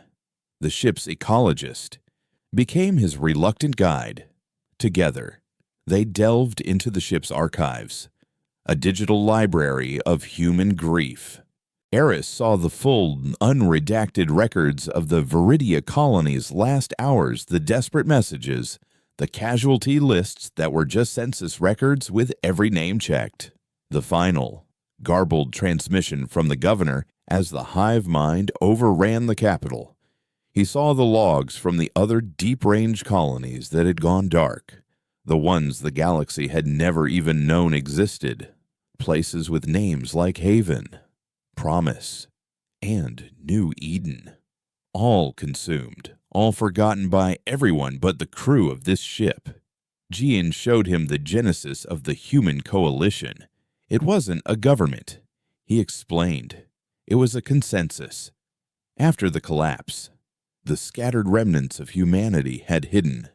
the ship's ecologist, became his reluctant guide. Together, they delved into the ship's archives, a digital library of human grief. Eris saw the full, unredacted records of the Viridia colony's last hours, the desperate messages, the casualty lists that were just census records with every name checked. The final, garbled transmission from the governor as the hive mind overran the capital. He saw the logs from the other deep-range colonies that had gone dark, the ones the galaxy had never even known existed, places with names like Haven, Promise, and New Eden. All consumed, all forgotten by everyone but the crew of this ship. Gian showed him the genesis of the human coalition. It wasn't a government, he explained. It was a consensus. After the collapse, the scattered remnants of humanity had hidden,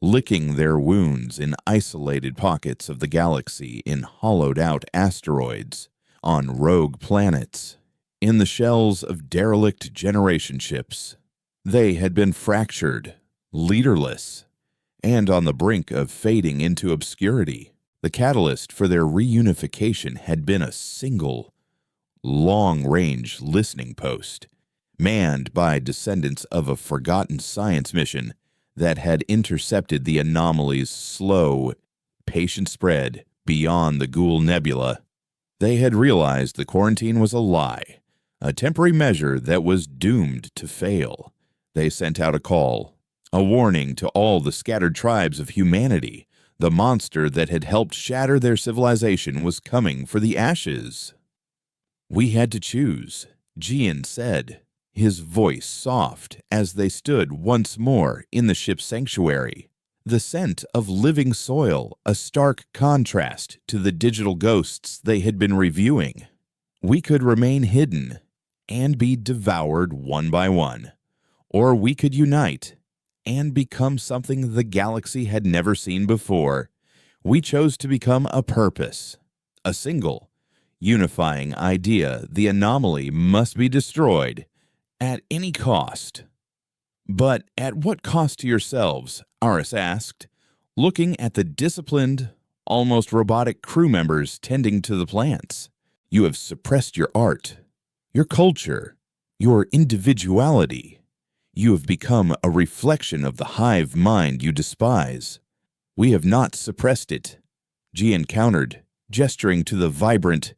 licking their wounds in isolated pockets of the galaxy, in hollowed-out asteroids, on rogue planets. in the shells of derelict generation ships. They had been fractured, leaderless, and on the brink of fading into obscurity. The catalyst for their reunification had been a single, long-range listening post, manned by descendants of a forgotten science mission that had intercepted the anomaly's slow, patient spread beyond the Ghoul Nebula. They had realized the quarantine was a lie, a temporary measure that was doomed to fail. They sent out a call, a warning to all the scattered tribes of humanity. The monster that had helped shatter their civilization was coming for the ashes. "We had to choose," Gian said, his voice soft as they stood once more in the ship's sanctuary. The scent of living soil, a stark contrast to the digital ghosts they had been reviewing. "We could remain hidden and be devoured one by one, or we could unite and become something the galaxy had never seen before. We chose to become a purpose, a single, unifying idea. The anomaly must be destroyed at any cost." "But at what cost to yourselves?" Aris asked, looking at the disciplined, almost robotic crew members tending to the plants. "You have suppressed your art, your culture, your individuality. You have become a reflection of the hive mind you despise." "We have not suppressed it," Gian countered, gesturing to the vibrant,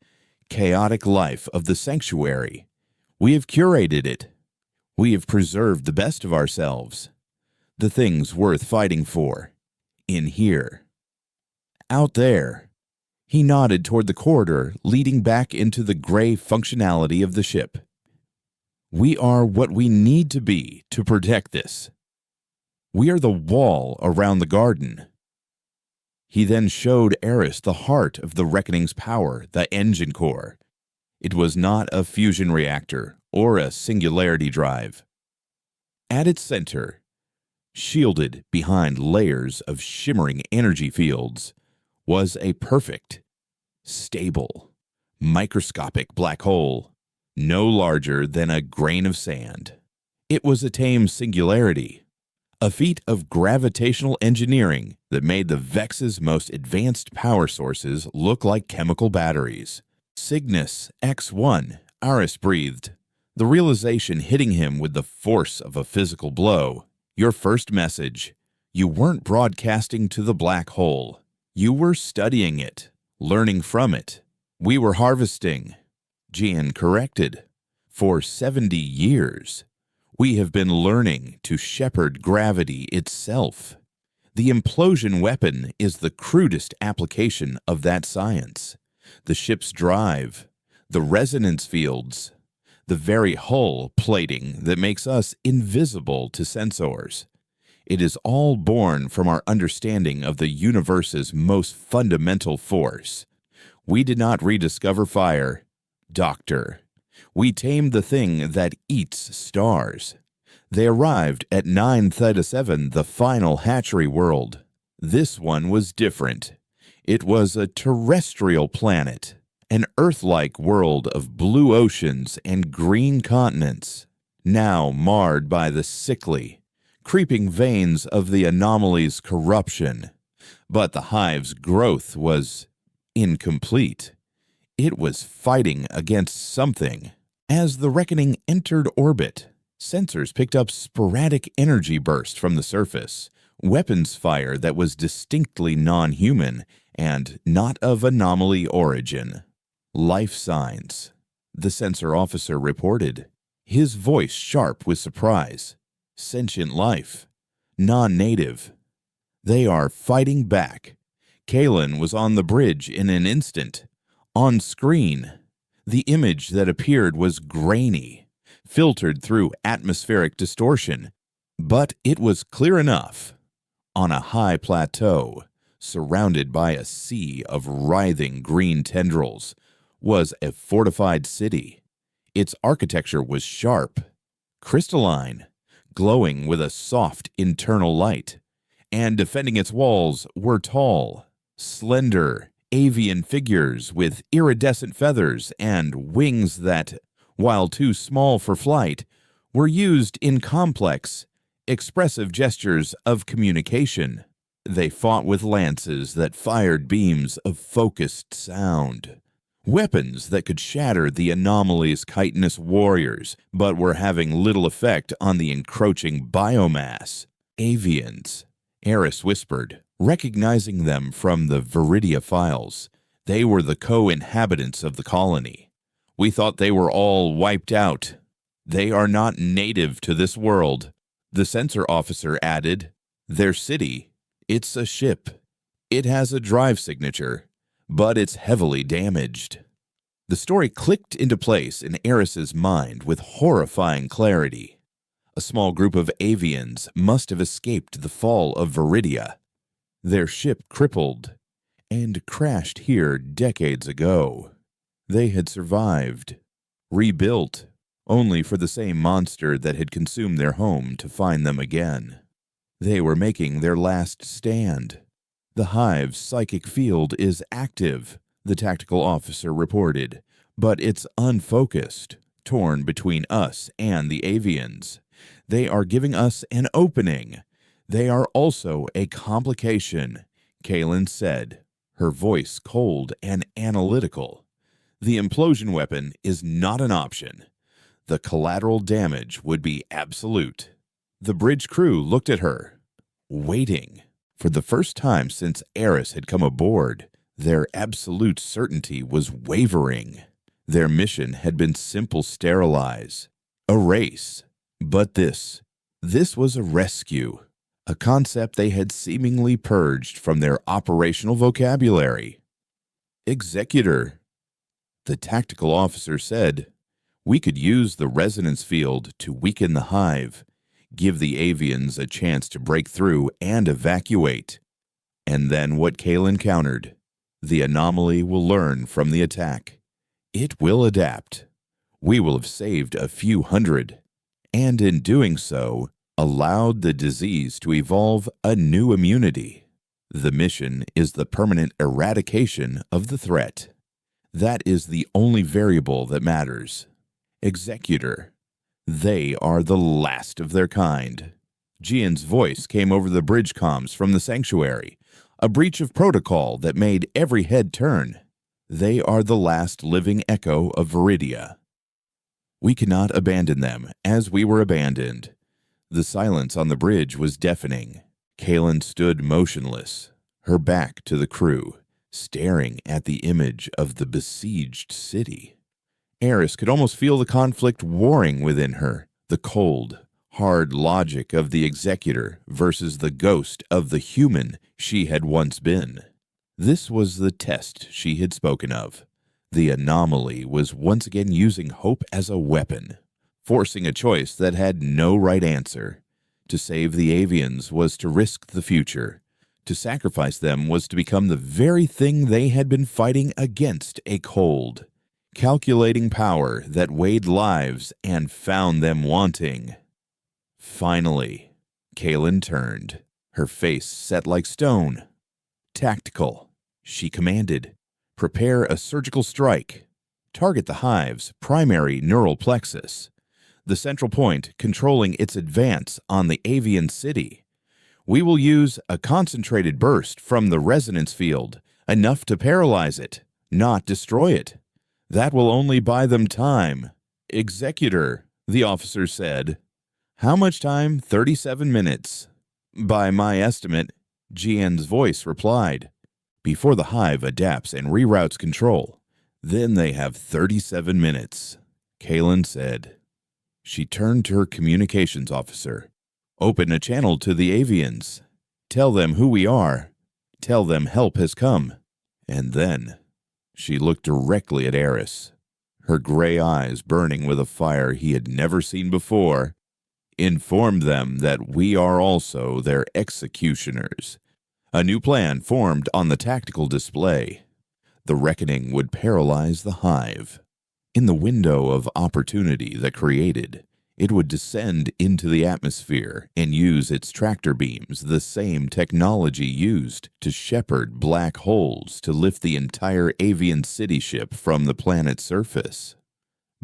chaotic life of the sanctuary. "We have curated it. We have preserved the best of ourselves, the things worth fighting for, in here. Out there." He nodded toward the corridor leading back into the gray functionality of the ship. "We are what we need to be to protect this. We are the wall around the garden." He then showed Eris the heart of the Reckoning's power, the engine core. It was not a fusion reactor or a singularity drive. At its center, shielded behind layers of shimmering energy fields, was a perfect, stable, microscopic black hole, no larger than a grain of sand. It was a tame singularity, a feat of gravitational engineering that made the Vex's most advanced power sources look like chemical batteries. "Cygnus X1, Aris breathed, the realization hitting him with the force of a physical blow. "Your first message. You weren't broadcasting to the black hole. You were studying it, learning from it. We were harvesting," Gian corrected. "For 70 years. We have been learning to shepherd gravity itself. The implosion weapon is the crudest application of that science. The ship's drive, the resonance fields, the very hull plating that makes us invisible to sensors. It is all born from our understanding of the universe's most fundamental force. We did not rediscover fire, Doctor. We tamed the thing that eats stars. They arrived at 9 Theta 7, the final hatchery world. This one was different. It was a terrestrial planet, an Earth-like world of blue oceans and green continents, now marred by the sickly, creeping veins of the anomaly's corruption. But the hive's growth was incomplete. It was fighting against something. As the Reckoning entered orbit, sensors picked up sporadic energy bursts from the surface, weapons fire that was distinctly non-human and not of anomaly origin. "Life signs," the sensor officer reported, his voice sharp with surprise. "Sentient life. Non-native. They are fighting back." Kalen was on the bridge in an instant. On screen, the image that appeared was grainy, filtered through atmospheric distortion, but it was clear enough. On a high plateau, surrounded by a sea of writhing green tendrils, was a fortified city. Its architecture was sharp, crystalline, glowing with a soft internal light, and defending its walls were tall, slender, avian figures with iridescent feathers and wings that while too small for flight, were used in complex, expressive gestures of communication. They fought with lances that fired beams of focused sound, weapons that could shatter the anomaly's chitinous warriors, but were having little effect on the encroaching biomass. Avians, Eris whispered, recognizing them from the Viridia files. They were the co-inhabitants of the colony. We thought they were all wiped out. They are not native to this world. The sensor officer added, their city, it's a ship. It has a drive signature, but it's heavily damaged. The story clicked into place in Eris's mind with horrifying clarity. A small group of avians must have escaped the fall of Viridia. Their ship crippled and crashed here decades ago. They had survived, rebuilt, only for the same monster that had consumed their home to find them again. They were making their last stand. The hive's psychic field is active, the tactical officer reported, but it's unfocused, torn between us and the avians. They are giving us an opening. They are also a complication, Kaylin said, her voice cold and analytical. The implosion weapon is not an option. The collateral damage would be absolute. The bridge crew looked at her, waiting. For the first time since Eris had come aboard, their absolute certainty was wavering. Their mission had been simple: sterilize, erase. But this was a rescue, a concept they had seemingly purged from their operational vocabulary. Executor, the tactical officer said, we could use the resonance field to weaken the hive, give the avians a chance to break through and evacuate. And then what Kaylin countered, the anomaly will learn from the attack. It will adapt. We will have saved a few hundred, and in doing so, allowed the disease to evolve a new immunity. The mission is the permanent eradication of the threat. That is the only variable that matters. Executor, they are the last of their kind. Jian's voice came over the bridge comms from the sanctuary, a breach of protocol that made every head turn. They are the last living echo of Viridia. We cannot abandon them as we were abandoned. The silence on the bridge was deafening. Kaylin stood motionless, her back to the crew, staring at the image of the besieged city. Eris could almost feel the conflict warring within her, the cold, hard logic of the executor versus the ghost of the human she had once been. This was the test she had spoken of. The anomaly was once again using hope as a weapon, forcing a choice that had no right answer. To save the avians was to risk the future. To sacrifice them was to become the very thing they had been fighting against, a cold, calculating power that weighed lives and found them wanting. Finally, Kaylin turned, her face set like stone. Tactical, she commanded. Prepare a surgical strike. Target the hive's primary neural plexus, the central point controlling its advance on the avian city. We will use a concentrated burst from the resonance field, enough to paralyze it, not destroy it. That will only buy them time. Executor, the officer said. How much time? 37 minutes. By my estimate, Jian's voice replied. Before the hive adapts and reroutes control, then they have 37 minutes, Kaylin said. She turned to her communications officer. Open a channel to the avians. Tell them who we are. Tell them help has come. And then she looked directly at Eris, her gray eyes burning with a fire he had never seen before. Inform them that we are also their executioners. A new plan formed on the tactical display. The reckoning would paralyze the hive. In the window of opportunity that created, it would descend into the atmosphere and use its tractor beams, the same technology used to shepherd black holes to lift the entire avian city ship from the planet's surface.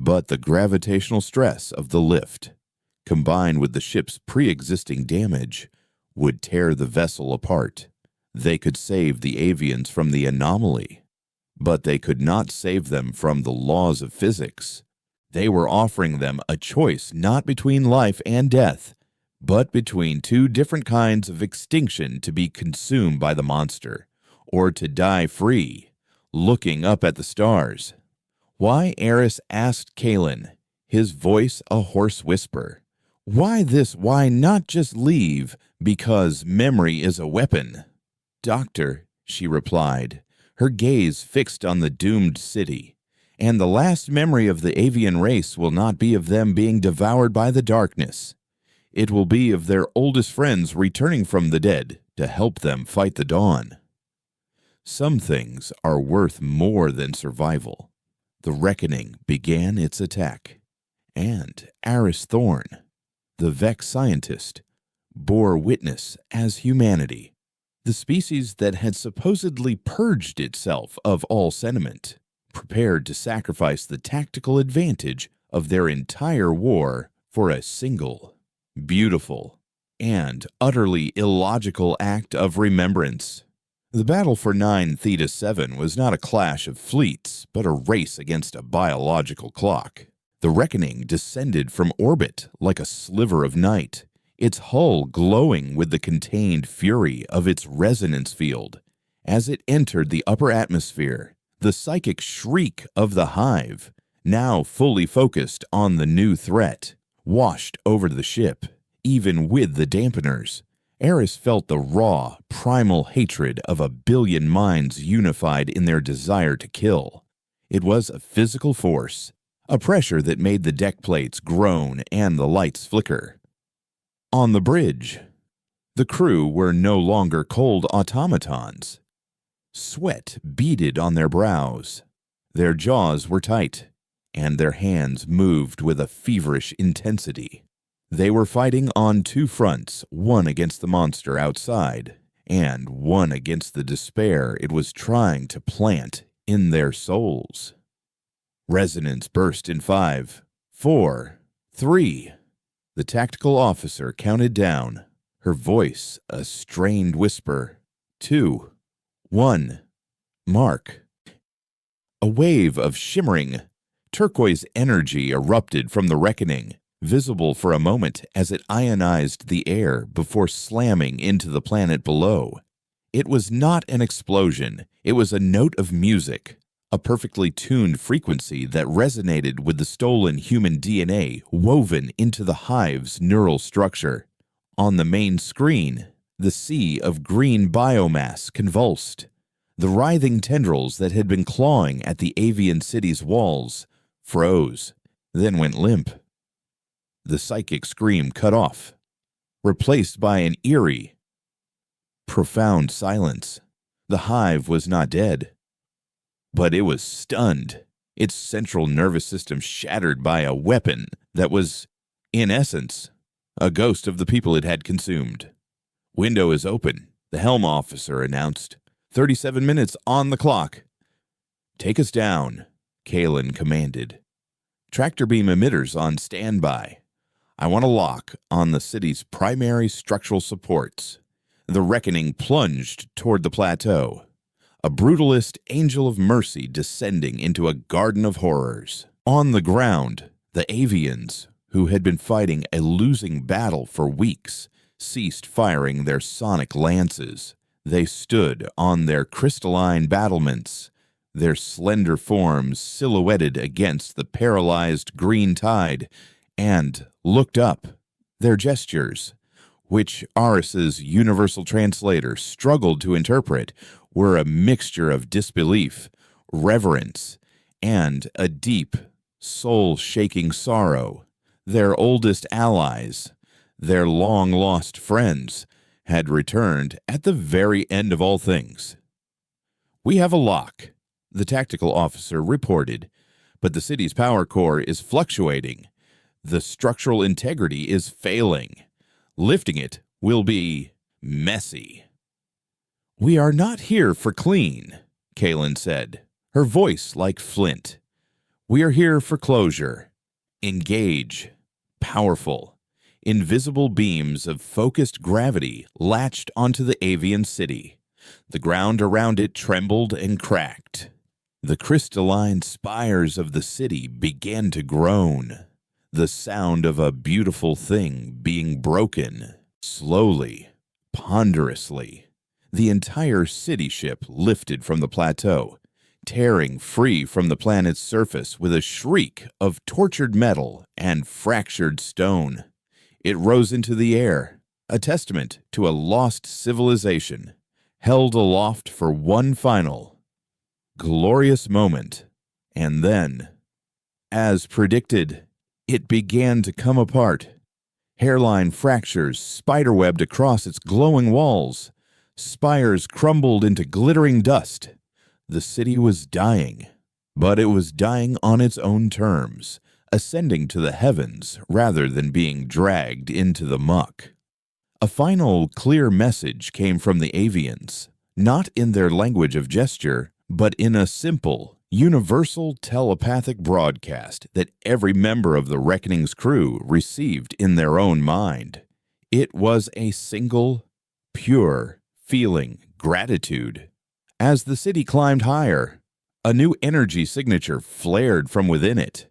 But the gravitational stress of the lift, combined with the ship's pre-existing damage, would tear the vessel apart. They could save the avians from the anomaly, but they could not save them from the laws of physics. They were offering them a choice not between life and death, but between two different kinds of extinction: to be consumed by the monster, or to die free, looking up at the stars. Why, Eris asked Kalen, his voice a hoarse whisper. Why this? Why not just leave? Because memory is a weapon. Doctor, she replied, her gaze fixed on the doomed city. And the last memory of the avian race will not be of them being devoured by the darkness. It will be of their oldest friends returning from the dead to help them fight the dawn. Some things are worth more than survival. The reckoning began its attack, and Aris Thorn, the Vex scientist, bore witness as humanity, the species that had supposedly purged itself of all sentiment, prepared to sacrifice the tactical advantage of their entire war for a single, beautiful, and utterly illogical act of remembrance. The battle for 9 Theta 7 was not a clash of fleets, but a race against a biological clock. The Reckoning descended from orbit like a sliver of night, its hull glowing with the contained fury of its resonance field. As it entered the upper atmosphere, the psychic shriek of the hive, now fully focused on the new threat, washed over the ship. Even with the dampeners, Eris felt the raw, primal hatred of a billion minds unified in their desire to kill. It was a physical force, a pressure that made the deck plates groan and the lights flicker. On the bridge, the crew were no longer cold automatons. Sweat beaded on their brows. Their jaws were tight, and their hands moved with a feverish intensity. They were fighting on two fronts, one against the monster outside, and one against the despair it was trying to plant in their souls. Resonance burst in 5, 4, 3. The tactical officer counted down, her voice a strained whisper. 2, 1. Mark. A wave of shimmering, turquoise energy erupted from the Reckoning, visible for a moment as it ionized the air before slamming into the planet below. It was not an explosion, it was a note of music, a perfectly tuned frequency that resonated with the stolen human DNA woven into the hive's neural structure. On the main screen, the sea of green biomass convulsed. The writhing tendrils that had been clawing at the avian city's walls froze, then went limp. The psychic scream cut off, replaced by an eerie, profound silence. The hive was not dead, but it was stunned, its central nervous system shattered by a weapon that was, in essence, a ghost of the people it had consumed. "Window is open," the helm officer announced. 37 minutes on the clock. "Take us down," Kalen commanded. "Tractor beam emitters on standby. I want a lock on the city's primary structural supports." The Reckoning plunged toward the plateau, a brutalist angel of mercy descending into a garden of horrors. On the ground, the avians, who had been fighting a losing battle for weeks, ceased firing their sonic lances. They stood on their crystalline battlements, their slender forms silhouetted against the paralyzed green tide, and looked up. Their gestures, which Aris's universal translator struggled to interpret, were a mixture of disbelief, reverence, and a deep, soul-shaking sorrow. Their oldest allies, their long-lost friends, had returned at the very end of all things. "We have a lock," the tactical officer reported, "but the city's power core is fluctuating. The structural integrity is failing. Lifting it will be messy." "We are not here for clean," Kalen said, her voice like flint. We are here for closure. Engage. Powerful. Invisible beams of focused gravity latched onto the avian city. The ground around it trembled and cracked. The crystalline spires of the city began to groan, the sound of a beautiful thing being broken. Slowly, ponderously, the entire city ship lifted from the plateau, tearing free from the planet's surface with a shriek of tortured metal and fractured stone. It rose into the air, a testament to a lost civilization, held aloft for one final, glorious moment. And then, as predicted, it began to come apart. Hairline fractures spiderwebbed across its glowing walls. Spires crumbled into glittering dust. The city was dying, but it was dying on its own terms, ascending to the heavens rather than being dragged into the muck. A final, clear message came from the avians, not in their language of gesture, but in a simple, universal telepathic broadcast that every member of the Reckoning's crew received in their own mind. It was a single, pure feeling, gratitude. As the city climbed higher, a new energy signature flared from within it.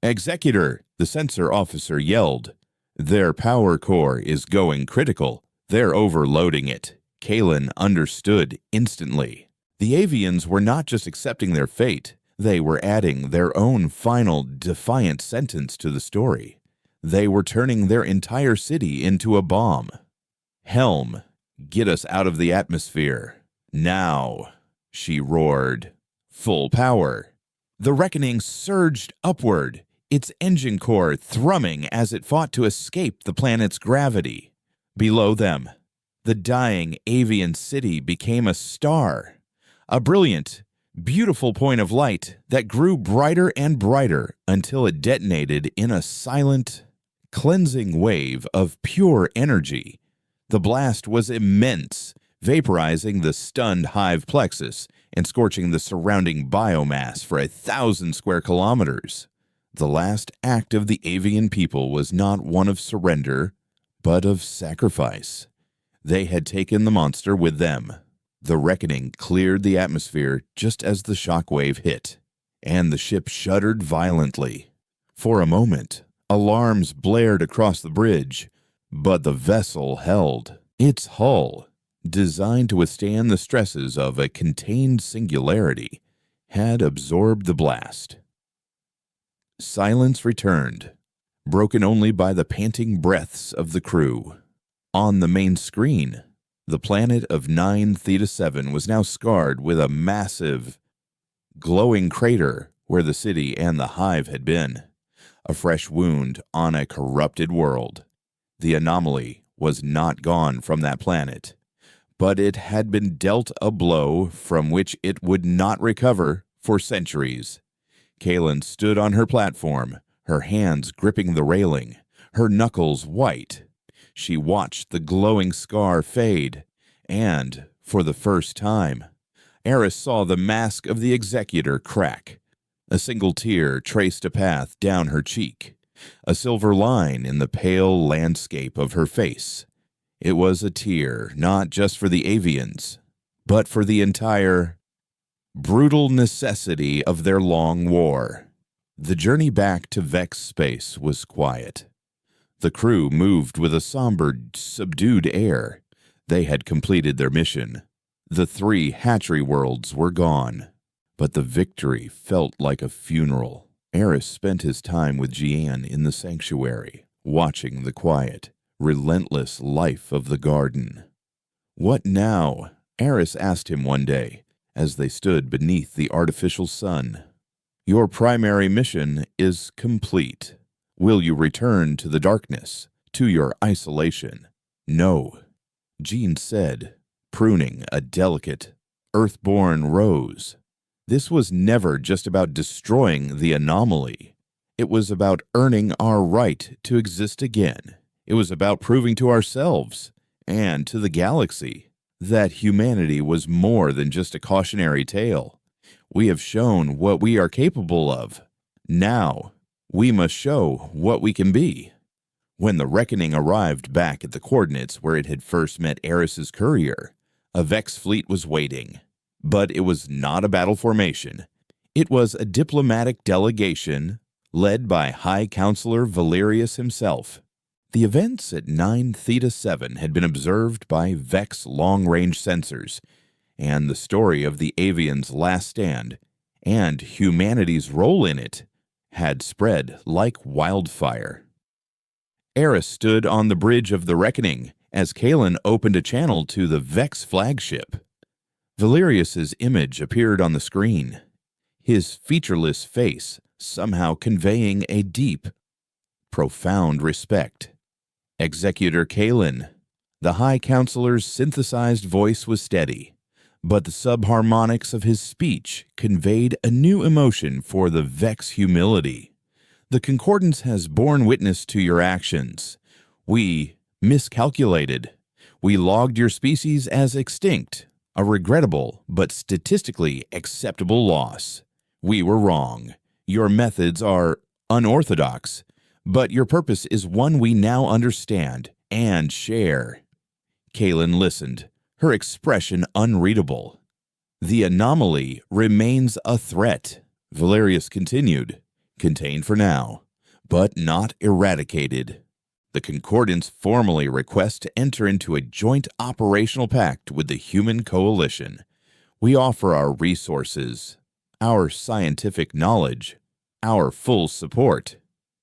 "Executor," the sensor officer yelled. "Their power core is going critical. They're overloading it." Kalen understood instantly. The avians were not just accepting their fate, they were adding their own final defiant sentence to the story. They were turning their entire city into a bomb. "Helm, get us out of the atmosphere. Now," she roared. Full power. The Reckoning surged upward, its engine core thrumming as it fought to escape the planet's gravity. Below them, the dying avian city became a star. A brilliant, beautiful point of light that grew brighter and brighter until it detonated in a silent, cleansing wave of pure energy. The blast was immense, vaporizing the stunned hive plexus and scorching the surrounding biomass for 1,000 square kilometers. The last act of the avian people was not one of surrender, but of sacrifice. They had taken the monster with them. The Reckoning cleared the atmosphere just as the shockwave hit, and the ship shuddered violently. For a moment, alarms blared across the bridge, but the vessel held. Its hull, designed to withstand the stresses of a contained singularity, had absorbed the blast. Silence returned, broken only by the panting breaths of the crew. On the main screen, the planet of 9 Theta 7 was now scarred with a massive, glowing crater where the city and the hive had been. A fresh wound on a corrupted world. The anomaly was not gone from that planet, but it had been dealt a blow from which it would not recover for centuries. Kalen stood on her platform, her hands gripping the railing, her knuckles white. She watched the glowing scar fade, and, for the first time, Eris saw the mask of the Executor crack. A single tear traced a path down her cheek, a silver line in the pale landscape of her face. It was a tear not just for the avians, but for the entire brutal necessity of their long war. The journey back to Vex space was quiet. The crew moved with a somber, subdued air. They had completed their mission. The 3 hatchery worlds were gone, but the victory felt like a funeral. Eris spent his time with Jian in the sanctuary, watching the quiet, relentless life of the garden. "What now?" Eris asked him one day, as they stood beneath the artificial sun. "Your primary mission is complete. Will you return to the darkness, to your isolation?" "No," Jean said, pruning a delicate, earthborn rose. This was never just about destroying the anomaly. It was about earning our right to exist again. It was about proving to ourselves and to the galaxy that humanity was more than just a cautionary tale. We have shown what we are capable of. Now, we must show what we can be. When the Reckoning arrived back at the coordinates where it had first met Eris's courier, a Vex fleet was waiting. But it was not a battle formation. It was a diplomatic delegation led by High Counselor Valerius himself. The events at 9 Theta 7 had been observed by Vex long-range sensors, and the story of the Avians' last stand and humanity's role in it had spread like wildfire. Eris stood on the bridge of the Reckoning as Kalen opened a channel to the Vex flagship. Valerius's image appeared on the screen, his featureless face somehow conveying a deep, profound respect. Executor Kalen. The High Counselor's synthesized voice was steady, but the subharmonics of his speech conveyed a new emotion for the Vex humility. The Concordance has borne witness to your actions. We miscalculated. We logged your species as extinct, a regrettable but statistically acceptable loss. We were wrong. Your methods are unorthodox, but your purpose is one we now understand and share. Kalen listened, her expression unreadable. The anomaly remains a threat, Valerius continued. Contained for now, but not eradicated. The Concordance formally requests to enter into a joint operational pact with the Human Coalition. We offer our resources, our scientific knowledge, our full support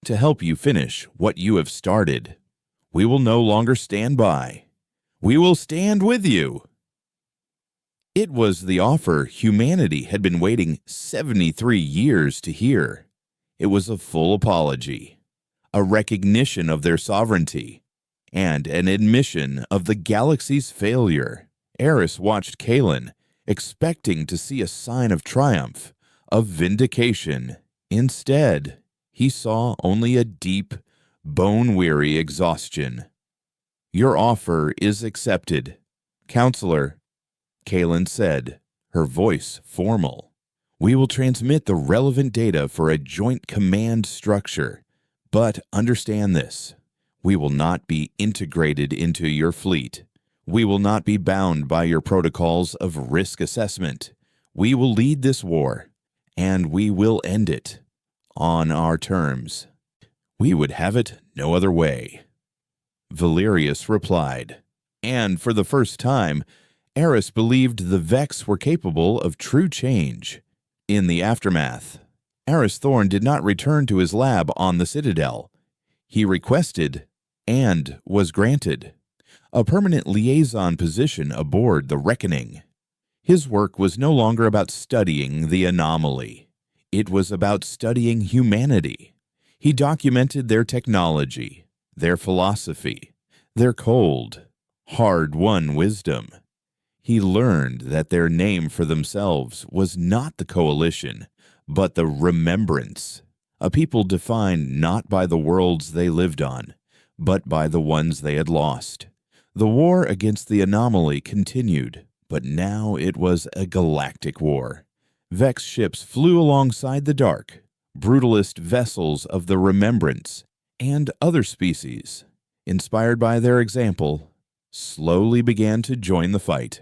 to help you finish what you have started. We will no longer stand by. We will stand with you. It was the offer humanity had been waiting 73 years to hear. It was a full apology, a recognition of their sovereignty, and an admission of the galaxy's failure. Eris watched Kalen, expecting to see a sign of triumph, of vindication. Instead, he saw only a deep, bone-weary exhaustion. Your offer is accepted, Counselor, Kalen said, her voice formal. We will transmit the relevant data for a joint command structure, but understand this. We will not be integrated into your fleet. We will not be bound by your protocols of risk assessment. We will lead this war, and we will end it on our terms. We would have it no other way. Valerius replied, and for the first time, Eris believed the Vex were capable of true change. In the aftermath, Eris Thorn did not return to his lab on the Citadel. He requested, and was granted, a permanent liaison position aboard the Reckoning. His work was no longer about studying the anomaly. It was about studying humanity. He documented their technology, their philosophy, their cold, hard-won wisdom. He learned that their name for themselves was not the Coalition, but the Remembrance, a people defined not by the worlds they lived on, but by the ones they had lost. The war against the anomaly continued, but now it was a galactic war. Vex ships flew alongside the dark, brutalist vessels of the Remembrance, and other species, inspired by their example, slowly began to join the fight.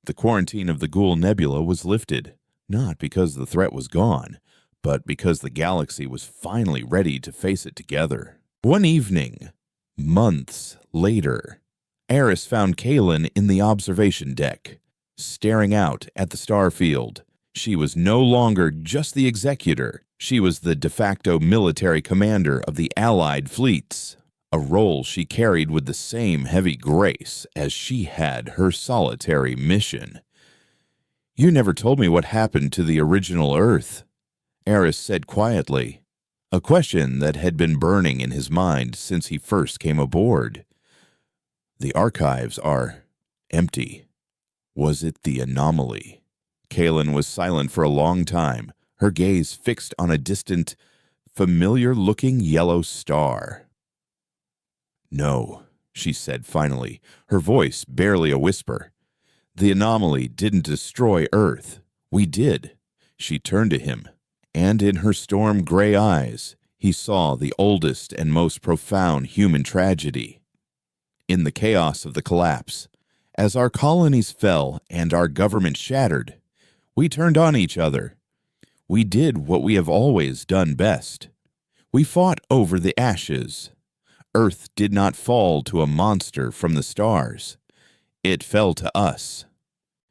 The quarantine of the Ghoul Nebula was lifted, not because the threat was gone, but because the galaxy was finally ready to face it together. One evening, months later, Eris found Kalen in the observation deck, staring out at the star field. She was no longer just the executor. She was the de facto military commander of the Allied fleets, a role she carried with the same heavy grace as she had her solitary mission. You never told me what happened to the original Earth, Eris said quietly, a question that had been burning in his mind since he first came aboard. The archives are empty. Was it the anomaly? Kalen was silent for a long time, her gaze fixed on a distant, familiar-looking yellow star. No, she said finally, her voice barely a whisper. The anomaly didn't destroy Earth. We did. She turned to him, and in her storm gray eyes he saw the oldest and most profound human tragedy. In the chaos of the collapse, as our colonies fell and our government shattered, we turned on each other. We did what we have always done best. We fought over the ashes. Earth did not fall to a monster from the stars. It fell to us.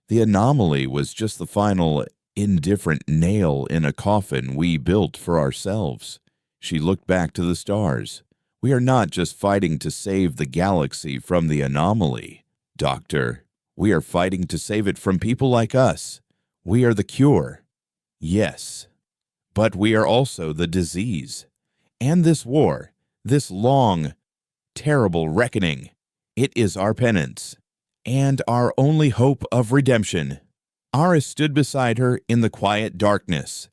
The anomaly was just the final, indifferent nail in a coffin we built for ourselves. She looked back to the stars. We are not just fighting to save the galaxy from the anomaly, Doctor. We are fighting to save it from people like us. We are the cure. Yes. But we are also the disease. And this war, this long, terrible reckoning, it is our penance and our only hope of redemption. Aris stood beside her in the quiet darkness,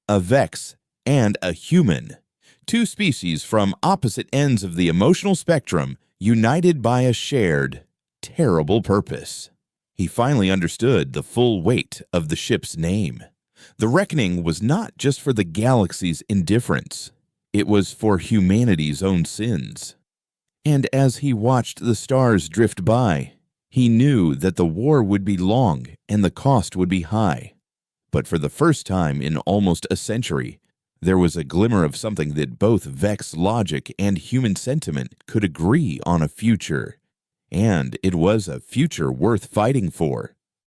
a Vex and a human, two species from opposite ends of the emotional spectrum, united by a shared, terrible purpose. He finally understood the full weight of the ship's name. The reckoning was not just for the galaxy's indifference. It was for humanity's own sins. And as he watched the stars drift by, he knew that the war would be long and the cost would be high. But for the first time in almost a century, there was a glimmer of something that both Vex logic and human sentiment could agree on: a future. And it was a future worth fighting for.